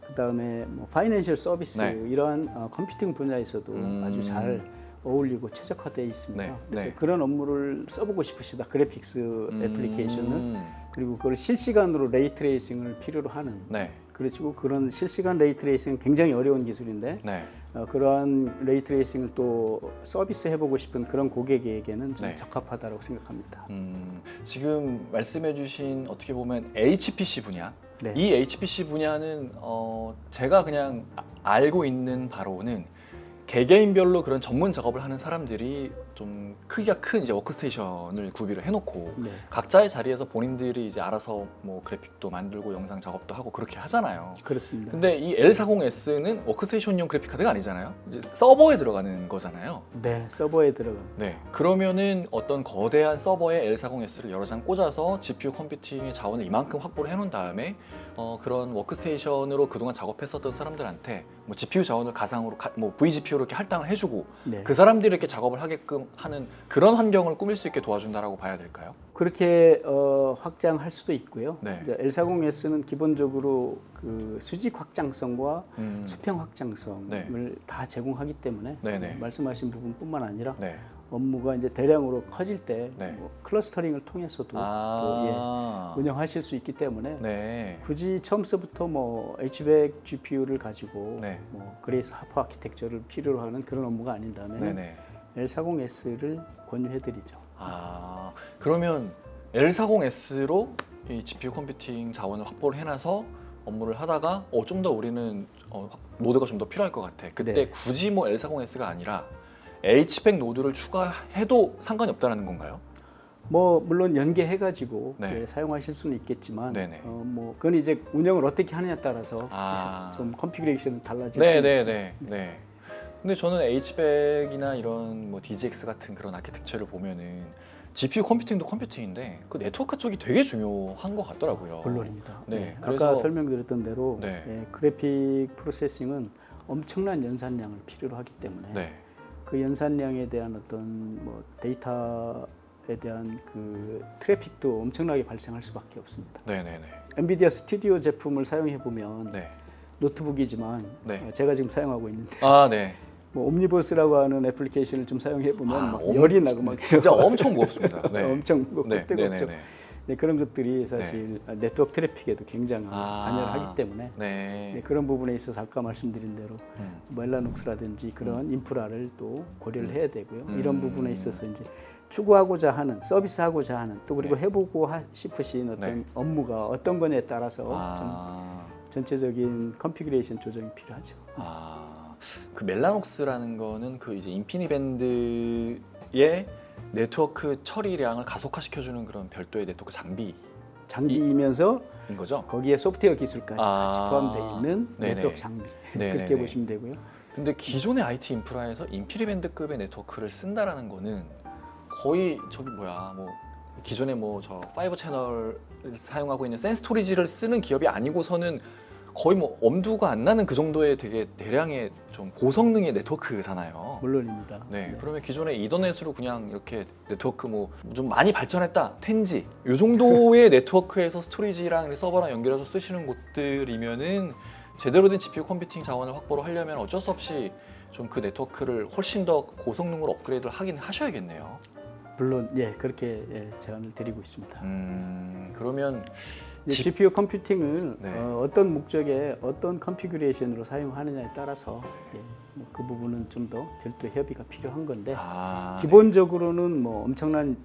그다음에 뭐 파이낸셜 서비스 네. 이러한 컴퓨팅 분야에서도 아주 잘 어울리고 최적화되어 있습니다. 네. 그래서 네. 그런 업무를 써보고 싶으시다. 그래픽스 애플리케이션은 그리고 그걸 실시간으로 레이트레이싱을 필요로 하는 네. 그리고 그런 실시간 레이트레이싱은 굉장히 어려운 기술인데 네. 그러한 레이트레이싱을 또 서비스 해보고 싶은 그런 고객에게는 좀 네. 적합하다고 생각합니다. 지금 말씀해주신 어떻게 보면 HPC 분야, 네. 이 HPC 분야는 제가 그냥 알고 있는 바로는 개개인별로 그런 전문 작업을 하는 사람들이 좀 크기가 큰 이제 워크스테이션을 구비를 해놓고 네. 각자의 자리에서 본인들이 이제 알아서 뭐 그래픽도 만들고 영상 작업도 하고 그렇게 하잖아요. 그렇습니다. 근데 이 L40S는 워크스테이션용 그래픽 카드가 아니잖아요. 이제 서버에 들어가는 거잖아요. 네, 서버에 들어갑니다. 네. 그러면은 어떤 거대한 서버에 L40S를 여러 장 꽂아서 GPU 컴퓨팅의 자원을 이만큼 확보를 해놓은 다음에 그런 워크스테이션으로 그동안 작업했었던 사람들한테 뭐 GPU 자원을 가상으로 뭐 vGPU로 이렇게 할당을 해주고 네. 그 사람들이 이렇게 작업을 하게끔 하는 그런 환경을 꾸밀 수 있게 도와준다라고 봐야 될까요? 그렇게 확장할 수도 있고요. 네. 이제 L40S는 기본적으로 그 수직 확장성과 수평 확장성을 네. 다 제공하기 때문에 네네. 말씀하신 부분뿐만 아니라 네. 업무가 이제 대량으로 커질 때 네. 뭐 클러스터링을 통해서도 또 운영하실 수 있기 때문에 네. 굳이 처음서부터 뭐 H100 GPU를 가지고 네. 뭐 그레이스 하프 아키텍처를 필요로 하는 그런 업무가 아닌다면 네네. L40S를 권유해드리죠. 그러면 L40S로 이 GPU 컴퓨팅 자원을 확보를 해놔서 업무를 하다가 좀 더 우리는 노드가 좀 더 필요할 것 같아. 그때 네. 굳이 뭐 L40S가 아니라 H100 노드를 추가해도 상관이 없다는 건가요? 뭐 물론 연계해가지고 네. 사용하실 수는 있겠지만 네네. 뭐 그건 이제 운영을 어떻게 하느냐에 따라서 좀 컨피그레이션이 달라질 수 있습니다. 네. 근데 저는 H100이나 이런 뭐 DGX 같은 그런 아키텍처를 보면은 GPU 컴퓨팅도 컴퓨팅인데 그 네트워크 쪽이 되게 중요한 것 같더라고요. 물론입니다. 네, 아까 그래서 설명드렸던 대로 네. 그래픽 프로세싱은 엄청난 연산량을 필요로 하기 때문에 네, 그 연산량에 대한 어떤 뭐 데이터에 대한 그 트래픽도 엄청나게 발생할 수밖에 없습니다. 네, 네, 네, 엔비디아 스튜디오 제품을 사용해 보면 네. 노트북이지만 네. 제가 지금 사용하고 있는데 아, 네. 뭐 옴니버스라고 하는 애플리케이션을 좀 사용해 보면 막 엄- 열이 나고 막 진짜 엄청 무겁습니다. 네. 엄청 무겁고 네, 네, 뜨겁죠. 네, 네. 네, 그런 것들이 사실 네트워크 트래픽에도 굉장한 관여를 하기 때문에 네. 네, 그런 부분에 있어서 아까 말씀드린 대로 음. 멜라녹스라든지 그런 인프라를 또 고려를 해야 되고요. 음. 이런 부분에 있어서 이제 추구하고자 하는 서비스하고자 하는 또 그리고 네. 해보고 싶으신 어떤 네. 업무가 어떤 거냐에 따라서 좀 아, 전체적인 컨피그레이션 조정이 필요하죠. 그 멜라녹스라는 거는 그 이제 인피니 밴드의 네트워크 처리량을 가속화시켜주는 그런 별도의 네트워크 장비인 장비이면서 거죠? 거기에 소프트웨어 기술까지 같이 포함되어 있는 네네. 네트워크 장비 네네네. 그렇게 보시면 되고요. 근데 기존의 IT 인프라에서 인피니 밴드급의 네트워크를 쓴다라는 거는 거의 저기 뭐야 뭐 기존에 뭐 저 5 채널을 사용하고 있는 센스토리지를 쓰는 기업이 아니고서는 거의 뭐 엄두가 안 나는 그 정도의 되게 대량의 좀 고성능의 네트워크잖아요. 물론입니다. 네, 그러면 기존의 이더넷으로 그냥 이렇게 네트워크 뭐 좀 많이 발전했다, 텐지 이 정도의 네트워크에서 스토리지랑 서버랑 연결해서 쓰시는 곳들이면은 제대로 된 GPU 컴퓨팅 자원을 확보를 하려면 어쩔 수 없이 좀 그 네트워크를 훨씬 더 고성능으로 업그레이드를 하긴 하셔야겠네요. 물론 예 그렇게 제안을 드리고 있습니다. 그러면 GPU 컴퓨팅을 네. 어떤 목적에 어떤 컨피그레이션으로 사용하느냐에 따라서 뭐그 부분은 좀 더 별도 협의가 필요한 건데 기본적으로는 뭐 엄청난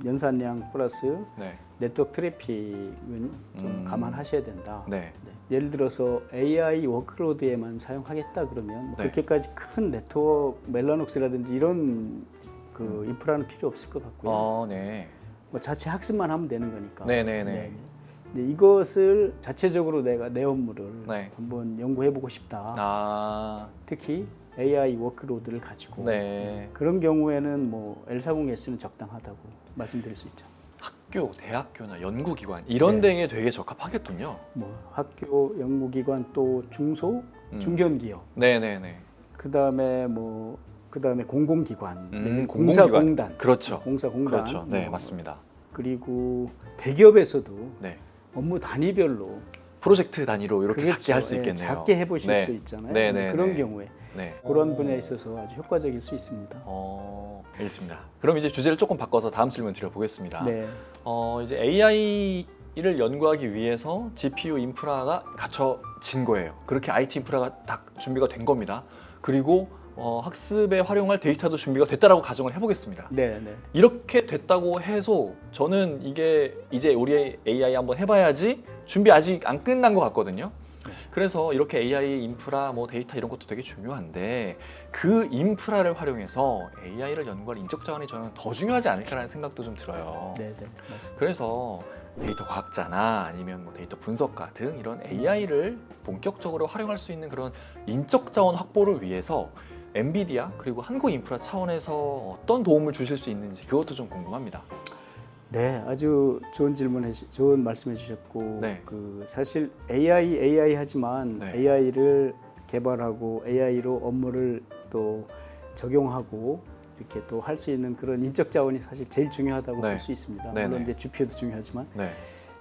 연산량 플러스 네. 네트워크 트래픽은 좀 감안하셔야 된다. 네. 네. 예를 들어서 AI 워크로드에만 사용하겠다 그러면 뭐 네. 그렇게까지 큰 네트워크 멜라녹스라든지 이런 그 인프라는 필요 없을 것 같고요. 네. 뭐 자체 학습만 하면 되는 거니까. 네네네. 근데 이것을 자체적으로 내가 내 업무를 네. 한번 연구해보고 싶다. 특히 AI 워크로드를 가지고 네. 그런 경우에는 뭐 L40S는 적당하다고 말씀드릴 수 있죠. 학교, 대학교나 연구기관 이런 데에 되게 적합하겠군요. 뭐 학교, 연구기관 또 중소, 중견기업. 네네네. 그다음에 공공기관, 내지는 공공기관. 공사공단. 그렇죠. 공사공단. 그렇죠. 네, 맞습니다. 그리고 대기업에서도 네. 업무 단위별로 프로젝트 단위로 이렇게 그렇죠. 작게 할 수 예, 있겠네요. 작게 해보실 네. 수 있잖아요. 네네네. 그런 경우에 네. 그런 분야에 있어서 아주 효과적일 수 있습니다. 알겠습니다. 그럼 이제 주제를 조금 바꿔서 다음 질문 드려보겠습니다. 네. 이제 AI를 연구하기 위해서 GPU 인프라가 갖춰진 거예요. 그렇게 IT 인프라가 딱 준비가 된 겁니다. 그리고 학습에 활용할 데이터도 준비가 됐다라고 가정을 해보겠습니다. 네, 네. 이렇게 됐다고 해서 저는 이게 이제 우리 AI 한번 해봐야지 준비 아직 안 끝난 것 같거든요. 그래서 이렇게 AI 인프라, 뭐 데이터 이런 것도 되게 중요한데 그 인프라를 활용해서 AI를 연구할 인적 자원이 저는 더 중요하지 않을까라는 생각도 좀 들어요. 네, 네. 맞습니다. 그래서 데이터 과학자나 아니면 뭐 데이터 분석가 등 이런 AI를 본격적으로 활용할 수 있는 그런 인적 자원 확보를 위해서 엔비디아 그리고 한국인프라 차원에서 어떤 도움을 주실 수 있는지 그것도 좀 궁금합니다. 네, 아주 좋은 좋은 말씀해 주셨고, 네. 그 사실 AI 하지만 네. AI를 개발하고 AI로 업무를 또 적용하고 이렇게 또 할 수 있는 그런 인적 자원이 사실 제일 중요하다고 네. 볼 수 있습니다. 네, 물론 네. 이제 GPU도 중요하지만, 네.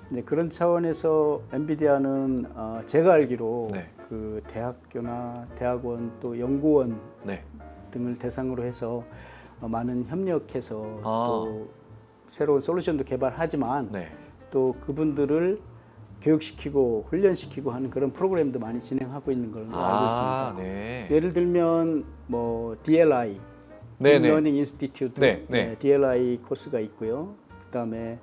네, 그런 차원에서 엔비디아는 제가 알기로 네. 그 대학교나 대학원 또 연구원 네. 등을 대상으로 해서 많은 협력해서 아. 또 새로운 솔루션도 개발하지만 네. 또 그분들을 교육시키고 훈련시키고 하는 그런 프로그램도 많이 진행하고 있는 걸로 알고 있습니다. 네. 예를 들면 뭐 DLI, 네, Deep 네. Learning Institute, 네, 네. DLI 코스가 있고요. 그다음에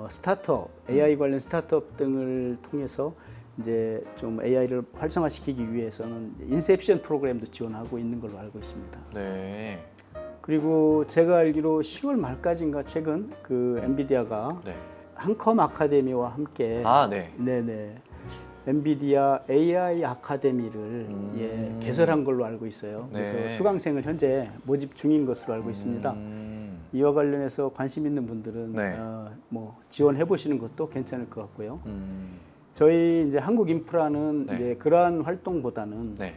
스타트업, AI 관련 스타트업 등을 통해서 이제 좀 AI를 활성화시키기 위해서는 인셉션 프로그램도 지원하고 있는 걸로 알고 있습니다. 네. 그리고 제가 알기로 10월 말까지인가 최근 그 엔비디아가 네. 한컴 아카데미와 함께 네. 네네 엔비디아 AI 아카데미를 개설한 걸로 알고 있어요. 그래서 네. 수강생을 현재 모집 중인 것으로 알고 있습니다. 이와 관련해서 관심 있는 분들은 네. 뭐 지원해 보시는 것도 괜찮을 것 같고요. 저희 이제 한국인프라는 네. 이제 그러한 활동보다는 네.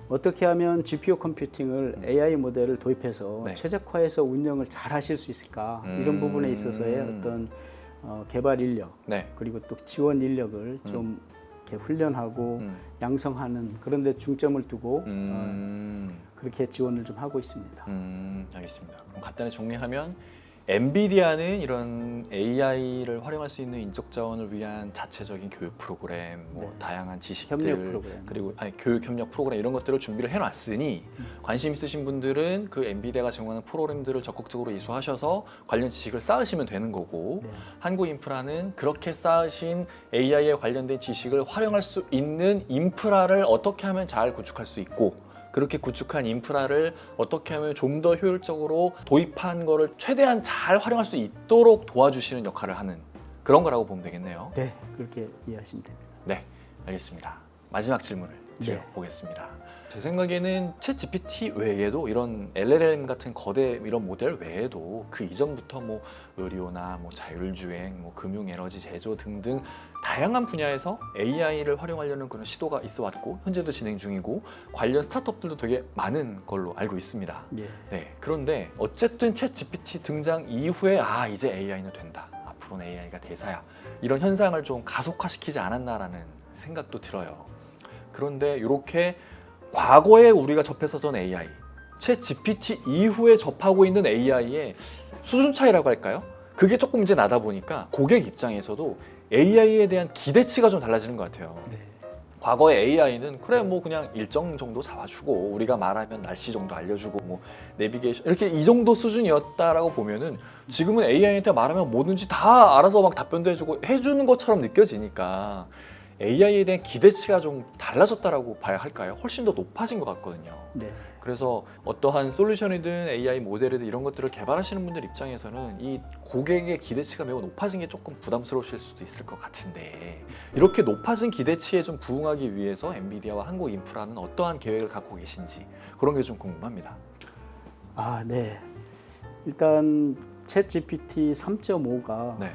어떻게 하면 GPU 컴퓨팅을 AI 모델을 도입해서 네. 최적화해서 운영을 잘 하실 수 있을까 이런 부분에 있어서의 어떤 개발 인력 네. 그리고 또 지원 인력을 좀 이렇게 훈련하고 양성하는 그런 데 중점을 두고 그렇게 지원을 좀 하고 있습니다. 알겠습니다. 그럼 간단히 정리하면 엔비디아는 이런 AI를 활용할 수 있는 인적 자원을 위한 자체적인 교육 프로그램, 뭐 네. 다양한 지식들, 협력 프로그램. 그리고 교육 협력 프로그램 이런 것들을 준비를 해놨으니 관심 있으신 분들은 그 엔비디아가 제공하는 프로그램들을 적극적으로 이수하셔서 관련 지식을 쌓으시면 되는 거고, 네. 한국인프라는 그렇게 쌓으신 AI에 관련된 지식을 활용할 수 있는 인프라를 어떻게 하면 잘 구축할 수 있고, 그렇게 구축한 인프라를 어떻게 하면 좀 더 효율적으로 도입한 거를 최대한 잘 활용할 수 있도록 도와주시는 역할을 하는 그런 거라고 보면 되겠네요. 네, 그렇게 이해하시면 됩니다. 네, 알겠습니다. 마지막 질문을 드려보겠습니다. 제 생각에는 챗 GPT 외에도 이런 LLM 같은 거대 이런 모델 외에도 그 이전부터 뭐 의료나 뭐 자율주행, 뭐 금융에너지 제조 등등 다양한 분야에서 AI를 활용하려는 그런 시도가 있어 왔고 현재도 진행 중이고 관련 스타트업들도 되게 많은 걸로 알고 있습니다. 예. 네, 그런데 어쨌든 챗 GPT 등장 이후에 이제 AI는 된다. 앞으로는 AI가 대사야. 이런 현상을 좀 가속화시키지 않았나라는 생각도 들어요. 그런데 이렇게 과거에 우리가 접했었던 AI, 챗 GPT 이후에 접하고 있는 AI의 수준 차이라고 할까요? 그게 조금 이제 나다 보니까 고객 입장에서도 AI에 대한 기대치가 좀 달라지는 것 같아요. 네. 과거의 AI는 그래 뭐 그냥 일정 정도 잡아주고 우리가 말하면 날씨 정도 알려주고 뭐 내비게이션 이렇게 이 정도 수준이었다라고 보면은 지금은 AI한테 말하면 뭐든지 다 알아서 막 답변도 해주고 해주는 것처럼 느껴지니까 AI에 대한 기대치가 좀 달라졌다라고 봐야 할까요? 훨씬 더 높아진 것 같거든요. 네. 그래서 어떠한 솔루션이든 AI 모델이든 이런 것들을 개발하시는 분들 입장에서는 이 고객의 기대치가 매우 높아진 게 조금 부담스러우실 수도 있을 것 같은데 이렇게 높아진 기대치에 좀 부응하기 위해서 엔비디아와 한국인프라는 어떠한 계획을 갖고 계신지 그런 게 좀 궁금합니다. 네. 일단 챗 GPT 3.5가 네.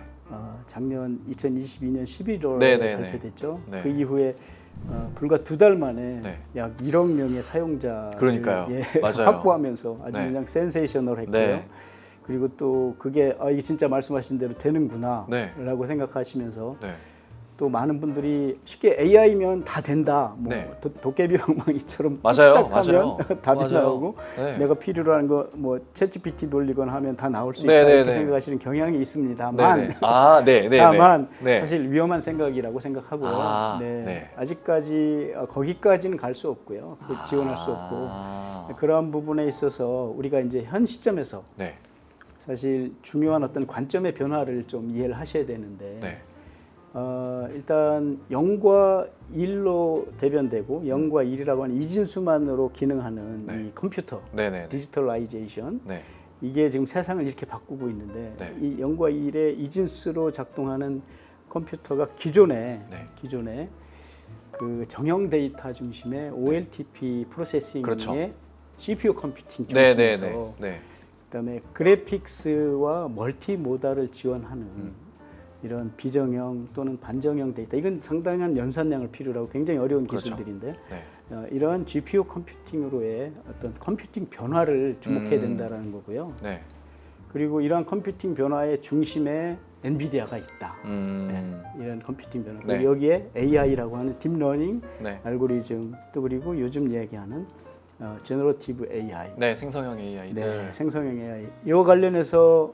작년 2022년 11월에 네네네. 발표됐죠. 네. 그 이후에 불과 2달 만에 네. 약 1억 명의 사용자를 그러니까요. 맞아요. 확보하면서 아주 네. 그냥 센세이셔널했고요. 네. 그리고 또 그게 이게 진짜 말씀하신 대로 되는구나 네. 라고 생각하시면서 네. 또 많은 분들이 쉽게 AI면 다 된다. 뭐 네. 도깨비 방망이처럼 맞아요. 딱 맞아요. 하면 답이 맞아요. 나오고 네. 내가 필요로 하는 거 뭐 챗GPT 돌리거나 하면 다 나올 수 있다 네네네. 이렇게 생각하시는 경향이 있습니다만 네네. 네네. 다만 네. 사실 위험한 생각이라고 생각하고요. 네. 아직까지 거기까지는 갈 수 없고요. 지원할 수 없고 그런 부분에 있어서 우리가 이제 현 시점에서 네. 사실 중요한 어떤 관점의 변화를 좀 이해를 하셔야 되는데 네. 일단 0과 1로 대변되고 0과 1이라고 하는 이진수만으로 기능하는 네. 이 컴퓨터 네네. 디지털라이제이션 네. 이게 지금 세상을 이렇게 바꾸고 있는데 네. 이 0과 1의 이진수로 작동하는 컴퓨터가 기존에 그 정형 데이터 중심의 OLTP 프로세싱의 그렇죠. CPU 컴퓨팅 네네네. 중심에서 네. 그다음에 그래픽스와 멀티모달을 지원하는 이런 비정형 또는 반정형 데이터 이건 상당한 연산량을 필요로 하고 굉장히 어려운 그렇죠. 기술들인데 네. 이러한 GPU 컴퓨팅으로의 어떤 컴퓨팅 변화를 주목해야 된다라는 거고요. 네. 그리고 이러한 컴퓨팅 변화의 중심에 엔비디아가 있다. 음. 이런 컴퓨팅 변화. 네. 그리고 여기에 AI라고 하는 딥러닝 네. 알고리즘 또 그리고 요즘 얘기하는 제너러티브 AI. 네, 생성형 AI들. 네, 생성형 AI. 이와 관련해서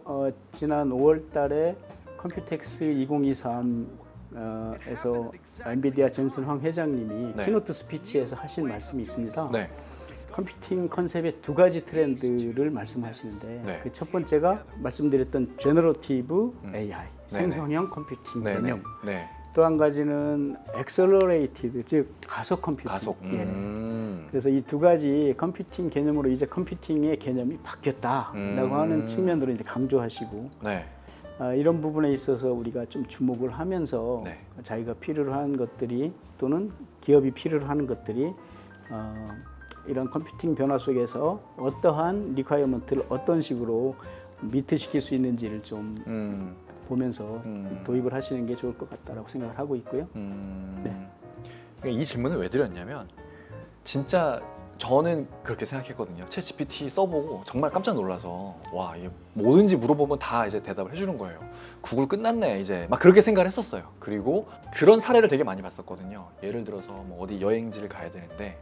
지난 5월달에 컴퓨텍스 2023에서 엔비디아 젠슨 황 회장님이 네. 키노트 스피치에서 하신 말씀이 있습니다. 네. 컴퓨팅 컨셉의 두 가지 트렌드를 말씀하시는데 네. 그 첫 번째가 말씀드렸던 제너러티브 AI, 네네. 생성형 컴퓨팅 네. 개념. 네. 또 한 가지는 엑셀러레이티드, 즉 가속 컴퓨팅. 가속. 예. 그래서 이 두 가지 컴퓨팅 개념으로 이제 컴퓨팅의 개념이 바뀌었다라고 하는 측면으로 이제 강조하시고 네. 이런 부분에 있어서 우리가 좀 주목을 하면서 네. 자기가 필요로 하는 것들이 또는 기업이 필요로 하는 것들이 이런 컴퓨팅 변화 속에서 어떠한 리퀘어먼트를 어떤 식으로 미트시킬 수 있는지를 좀 보면서 도입을 하시는 게 좋을 것 같다라고 생각을 하고 있고요. 네. 이 질문을 왜 드렸냐면 진짜 저는 그렇게 생각했거든요. 챗 GPT 써보고 정말 깜짝 놀라서 와, 이게 뭐든지 물어보면 다 이제 대답을 해주는 거예요. 구글 끝났네 이제 막 그렇게 생각을 했었어요. 그리고 그런 사례를 되게 많이 봤었거든요. 예를 들어서 뭐 어디 여행지를 가야 되는데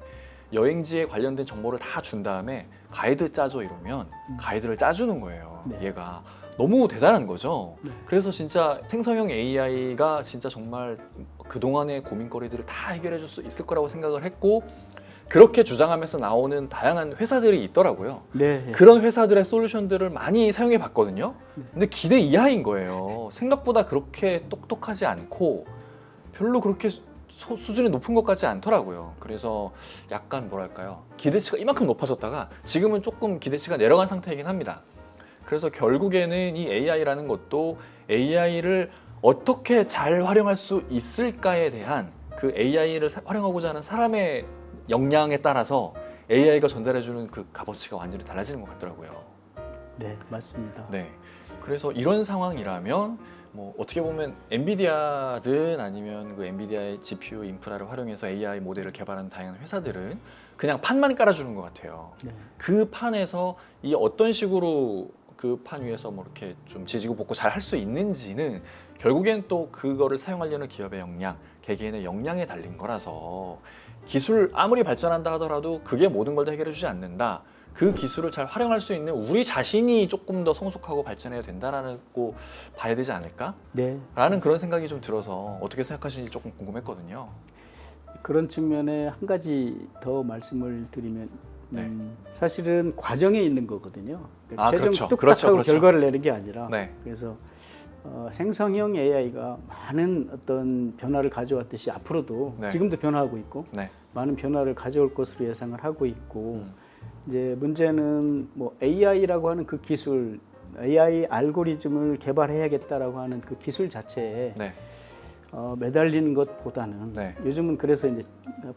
여행지에 관련된 정보를 다 준 다음에 가이드 짜줘 이러면 가이드를 짜주는 거예요. 네. 얘가 너무 대단한 거죠. 네. 그래서 진짜 생성형 AI가 진짜 정말 그동안의 고민거리들을 다 해결해 줄 수 있을 거라고 생각을 했고 그렇게 주장하면서 나오는 다양한 회사들이 있더라고요. 네. 그런 회사들의 솔루션들을 많이 사용해 봤거든요. 근데 기대 이하인 거예요. 생각보다 그렇게 똑똑하지 않고 별로 그렇게 수준이 높은 것 같지 않더라고요. 그래서 약간 뭐랄까요, 기대치가 이만큼 높아졌다가 지금은 조금 기대치가 내려간 상태이긴 합니다. 그래서 결국에는 이 AI라는 것도 AI를 어떻게 잘 활용할 수 있을까에 대한 그 AI를 활용하고자 하는 사람의 역량에 따라서 AI가 전달해주는 그 값어치가 완전히 달라지는 것 같더라고요. 네, 맞습니다. 네. 그래서 이런 상황이라면 뭐 어떻게 보면 엔비디아든 아니면 그 엔비디아의 GPU 인프라를 활용해서 AI 모델을 개발하는 다양한 회사들은 그냥 판만 깔아주는 것 같아요. 네. 그 판에서 이 어떤 식으로 그 판 위에서 뭐 이렇게 좀 지지고 볶고 잘 할 수 있는지는 결국엔 또 그거를 사용하려는 기업의 역량, 개개인의 역량에 달린 거라서 기술 아무리 발전한다 하더라도 그게 모든 걸 다 해결해 주지 않는다. 그 기술을 잘 활용할 수 있는 우리 자신이 조금 더 성숙하고 발전해야 된다라고 봐야 되지 않을까? 네. 라는 그런 생각이 좀 들어서 어떻게 생각하시는지 조금 궁금했거든요. 그런 측면에 한 가지 더 말씀을 드리면 네. 사실은 과정에 있는 거거든요. 아, 최종 그렇죠. 뚝딱하고 그렇죠, 그렇죠. 결과를 내는 게 아니라 네. 그래서 생성형 AI가 많은 어떤 변화를 가져왔듯이 앞으로도 네. 지금도 변화하고 있고 네. 많은 변화를 가져올 것으로 예상을 하고 있고 이제 문제는 뭐 AI라고 하는 그 기술, AI 알고리즘을 개발해야겠다라고 하는 그 기술 자체에 네. 매달리는 것보다는 네. 요즘은 그래서 이제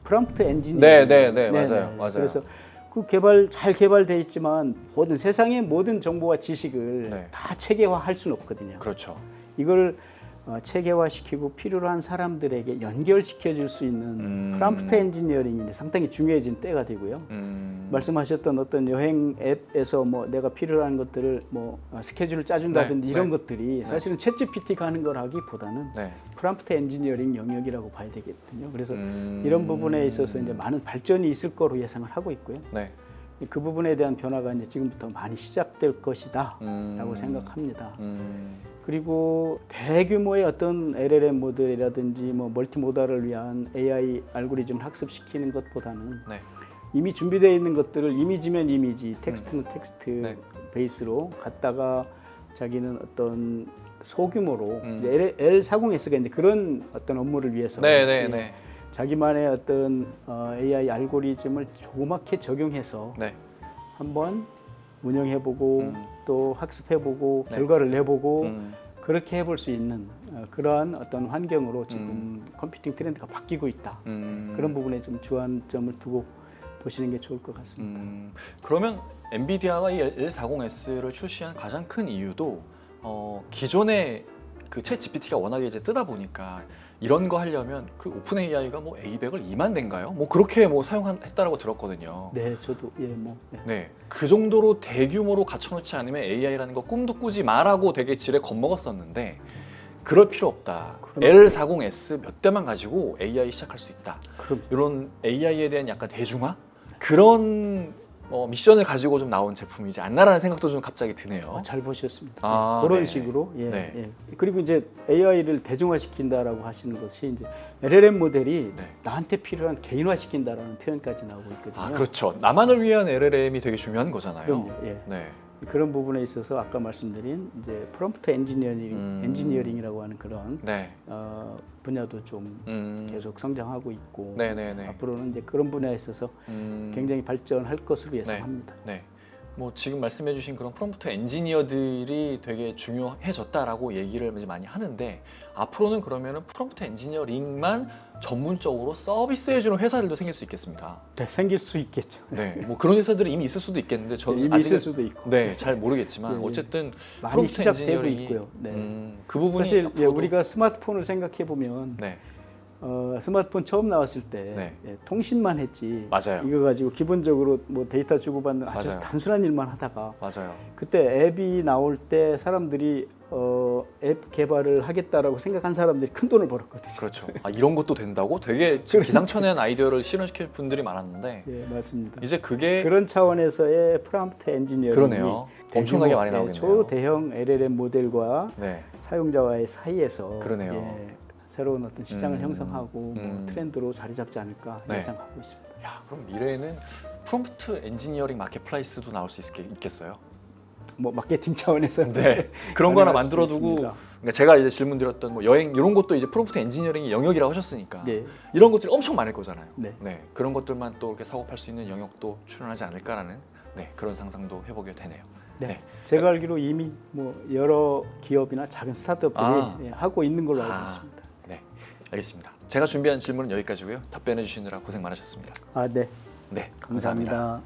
프롬프트 엔지니어링 네, 맞아요. 그래서 그 잘 개발돼 있지만 모든 세상의 모든 정보와 지식을 네. 다 체계화할 수는 없거든요. 그렇죠. 이걸 체계화시키고 필요로 한 사람들에게 연결시켜 줄 수 있는 프롬프트 엔지니어링이 상당히 중요해진 때가 되고요. 말씀하셨던 어떤 여행 앱에서 뭐 내가 필요한 것들을 뭐 스케줄을 짜준다든지 네, 이런 네. 것들이 사실은 챗GPT가 하는 걸 하기보다는 네. 프롬프트 엔지니어링 영역이라고 봐야 되겠거든요. 그래서 이런 부분에 있어서 이제 많은 발전이 있을 거로 예상을 하고 있고요. 네. 그 부분에 대한 변화가 이제 지금부터 많이 시작될 것이다라고 생각합니다. 그리고 대규모의 어떤 LLM 모델이라든지 뭐 멀티모달을 위한 AI 알고리즘을 학습시키는 것보다는 네. 이미 준비되어 있는 것들을 이미지면 이미지, 텍스트는 텍스트 네. 베이스로 갖다가 자기는 어떤 소규모로 음. L40S가 이제 그런 어떤 업무를 위해서 네. 자기만의 어떤 AI 알고리즘을 조그맣게 적용해서 네. 한번 운영해보고 또 학습해보고 네. 결과를 내보고 그렇게 해볼 수 있는 그러한 어떤 환경으로 지금 컴퓨팅 트렌드가 바뀌고 있다. 그런 부분에 좀 주안점을 두고 보시는 게 좋을 것 같습니다. 그러면 엔비디아가 이 L40S를 출시한 가장 큰 이유도 기존의 그 챗 GPT가 워낙에 이제 뜨다 보니까 이런 거 하려면 그 오픈 AI가 뭐 A100을 2만 대인가요? 뭐 그렇게 뭐 사용했다라고 들었거든요. 네, 저도 네. 네, 그 정도로 대규모로 갖춰놓지 않으면 AI라는 거 꿈도 꾸지 마라고 되게 지레 겁먹었었는데 그럴 필요 없다. L40S 몇 대만 가지고 AI 시작할 수 있다. 그럼 이런 AI에 대한 약간 대중화 그런 미션을 가지고 좀 나온 제품이지 않나라는 생각도 좀 갑자기 드네요. 잘 보셨습니다. 아, 그런 네. 식으로 네. 예. 그리고 이제 AI를 대중화시킨다라고 하시는 것이 이제 LLM 모델이 네. 나한테 필요한 개인화시킨다라는 표현까지 나오고 있거든요. 아, 그렇죠. 나만을 위한 LLM이 되게 중요한 거잖아요. 그럼요. 예. 네. 그런 부분에 있어서 아까 말씀드린 이제 프롬프트 엔지니어링이라고 하는 그런 네. 분야도 좀 계속 성장하고 있고 네네네. 앞으로는 이제 그런 분야에 있어서 굉장히 발전할 것으로 예상합니다. 네. 뭐 지금 말씀해주신 그런 프롬프트 엔지니어들이 되게 중요해졌다라고 얘기를 이제 많이 하는데 앞으로는 그러면은 프롬프트 엔지니어링만 전문적으로 서비스해주는 회사들도 생길 수 있겠습니다. 네, 생길 수 있겠죠. 네, 뭐 그런 회사들이 이미 있을 수도 있겠는데 저는 이미 있을 수도 있고. 네, 잘 모르겠지만 예, 예. 어쨌든 많이 프롬프트 시작되고 엔지니어링이 있고요. 네. 그 부분이 사실 예, 앞으로도- 우리가 스마트폰을 생각해 보면 네, 스마트폰 처음 나왔을 때 네. 예, 통신만 했지. 맞아요. 이거 가지고 기본적으로 뭐 데이터 주고받는 아주 맞아요. 단순한 일만 하다가 맞아요. 그때 앱이 나올 때 사람들이 앱 개발을 하겠다라고 생각한 사람들이 큰 돈을 벌었거든요. 그렇죠. 아, 이런 것도 된다고? 되게 기상천외한 아이디어를 실현시킬 분들이 많았는데 예, 맞습니다. 이제 그게 그런 차원에서의 프롬프트 엔지니어링이 그러네요. 엄청나게 많이 나오겠네요. 초대형 LLM 모델과 네, 사용자와의 사이에서 그러네요. 예, 새로운 어떤 시장을 형성하고 음. 트렌드로 자리 잡지 않을까 네. 예상하고 있습니다. 야, 그럼 미래에는 프롬프트 엔지니어링 마켓플레이스도 나올 수 있겠어요? 뭐 마케팅 차원에서 네, 그런 거 하나 가능할 수도 만들어두고 있습니다. 그러니까 제가 이제 질문 드렸던 뭐 여행 이런 것도 이제 프롬프트 엔지니어링의 영역이라고 하셨으니까 네. 이런 것들이 엄청 많을 거잖아요. 네. 그런 것들만 또 이렇게 사고 팔 수 있는 영역도 출연하지 않을까라는 그런 상상도 해보게 되네요. 네. 제가 알기로 이미 뭐 여러 기업이나 작은 스타트업들이 예, 하고 있는 걸로 알고 있습니다. 네, 알겠습니다. 제가 준비한 질문은 여기까지고요. 답변해 주시느라 고생 많으셨습니다. 아, 네. 네, 감사합니다.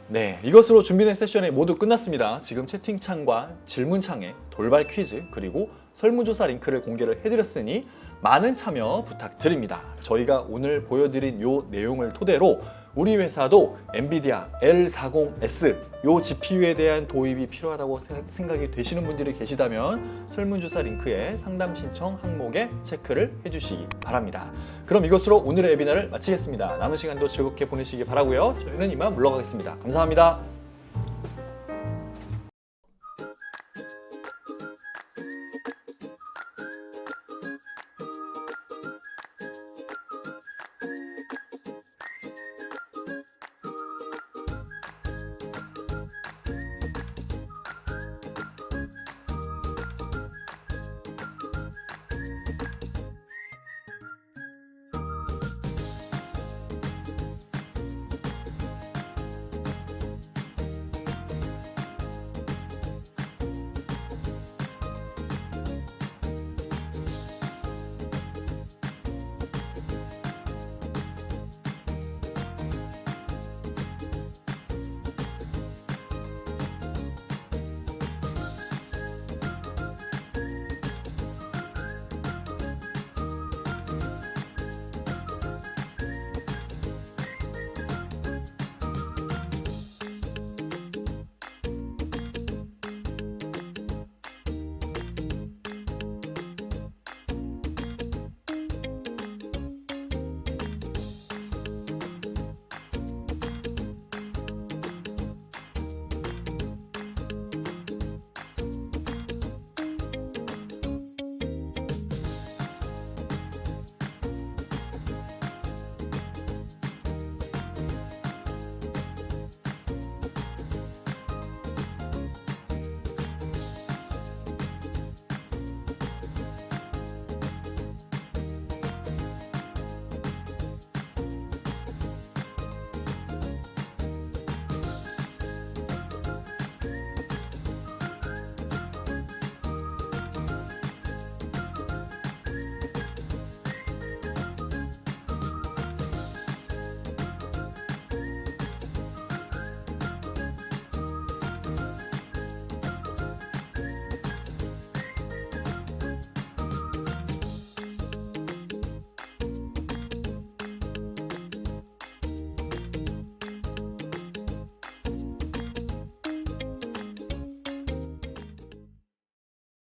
네, 이것으로 준비된 세션이 모두 끝났습니다. 지금 채팅창과 질문창에 돌발 퀴즈 그리고 설문조사 링크를 공개를 해드렸으니 많은 참여 부탁드립니다. 저희가 오늘 보여드린 요 내용을 토대로 우리 회사도 엔비디아 L40S 요 GPU에 대한 도입이 필요하다고 생각이 되시는 분들이 계시다면 설문조사 링크에 상담 신청 항목에 체크를 해주시기 바랍니다. 그럼 이것으로 오늘의 웨비나를 마치겠습니다. 남은 시간도 즐겁게 보내시기 바라고요. 저희는 이만 물러가겠습니다. 감사합니다.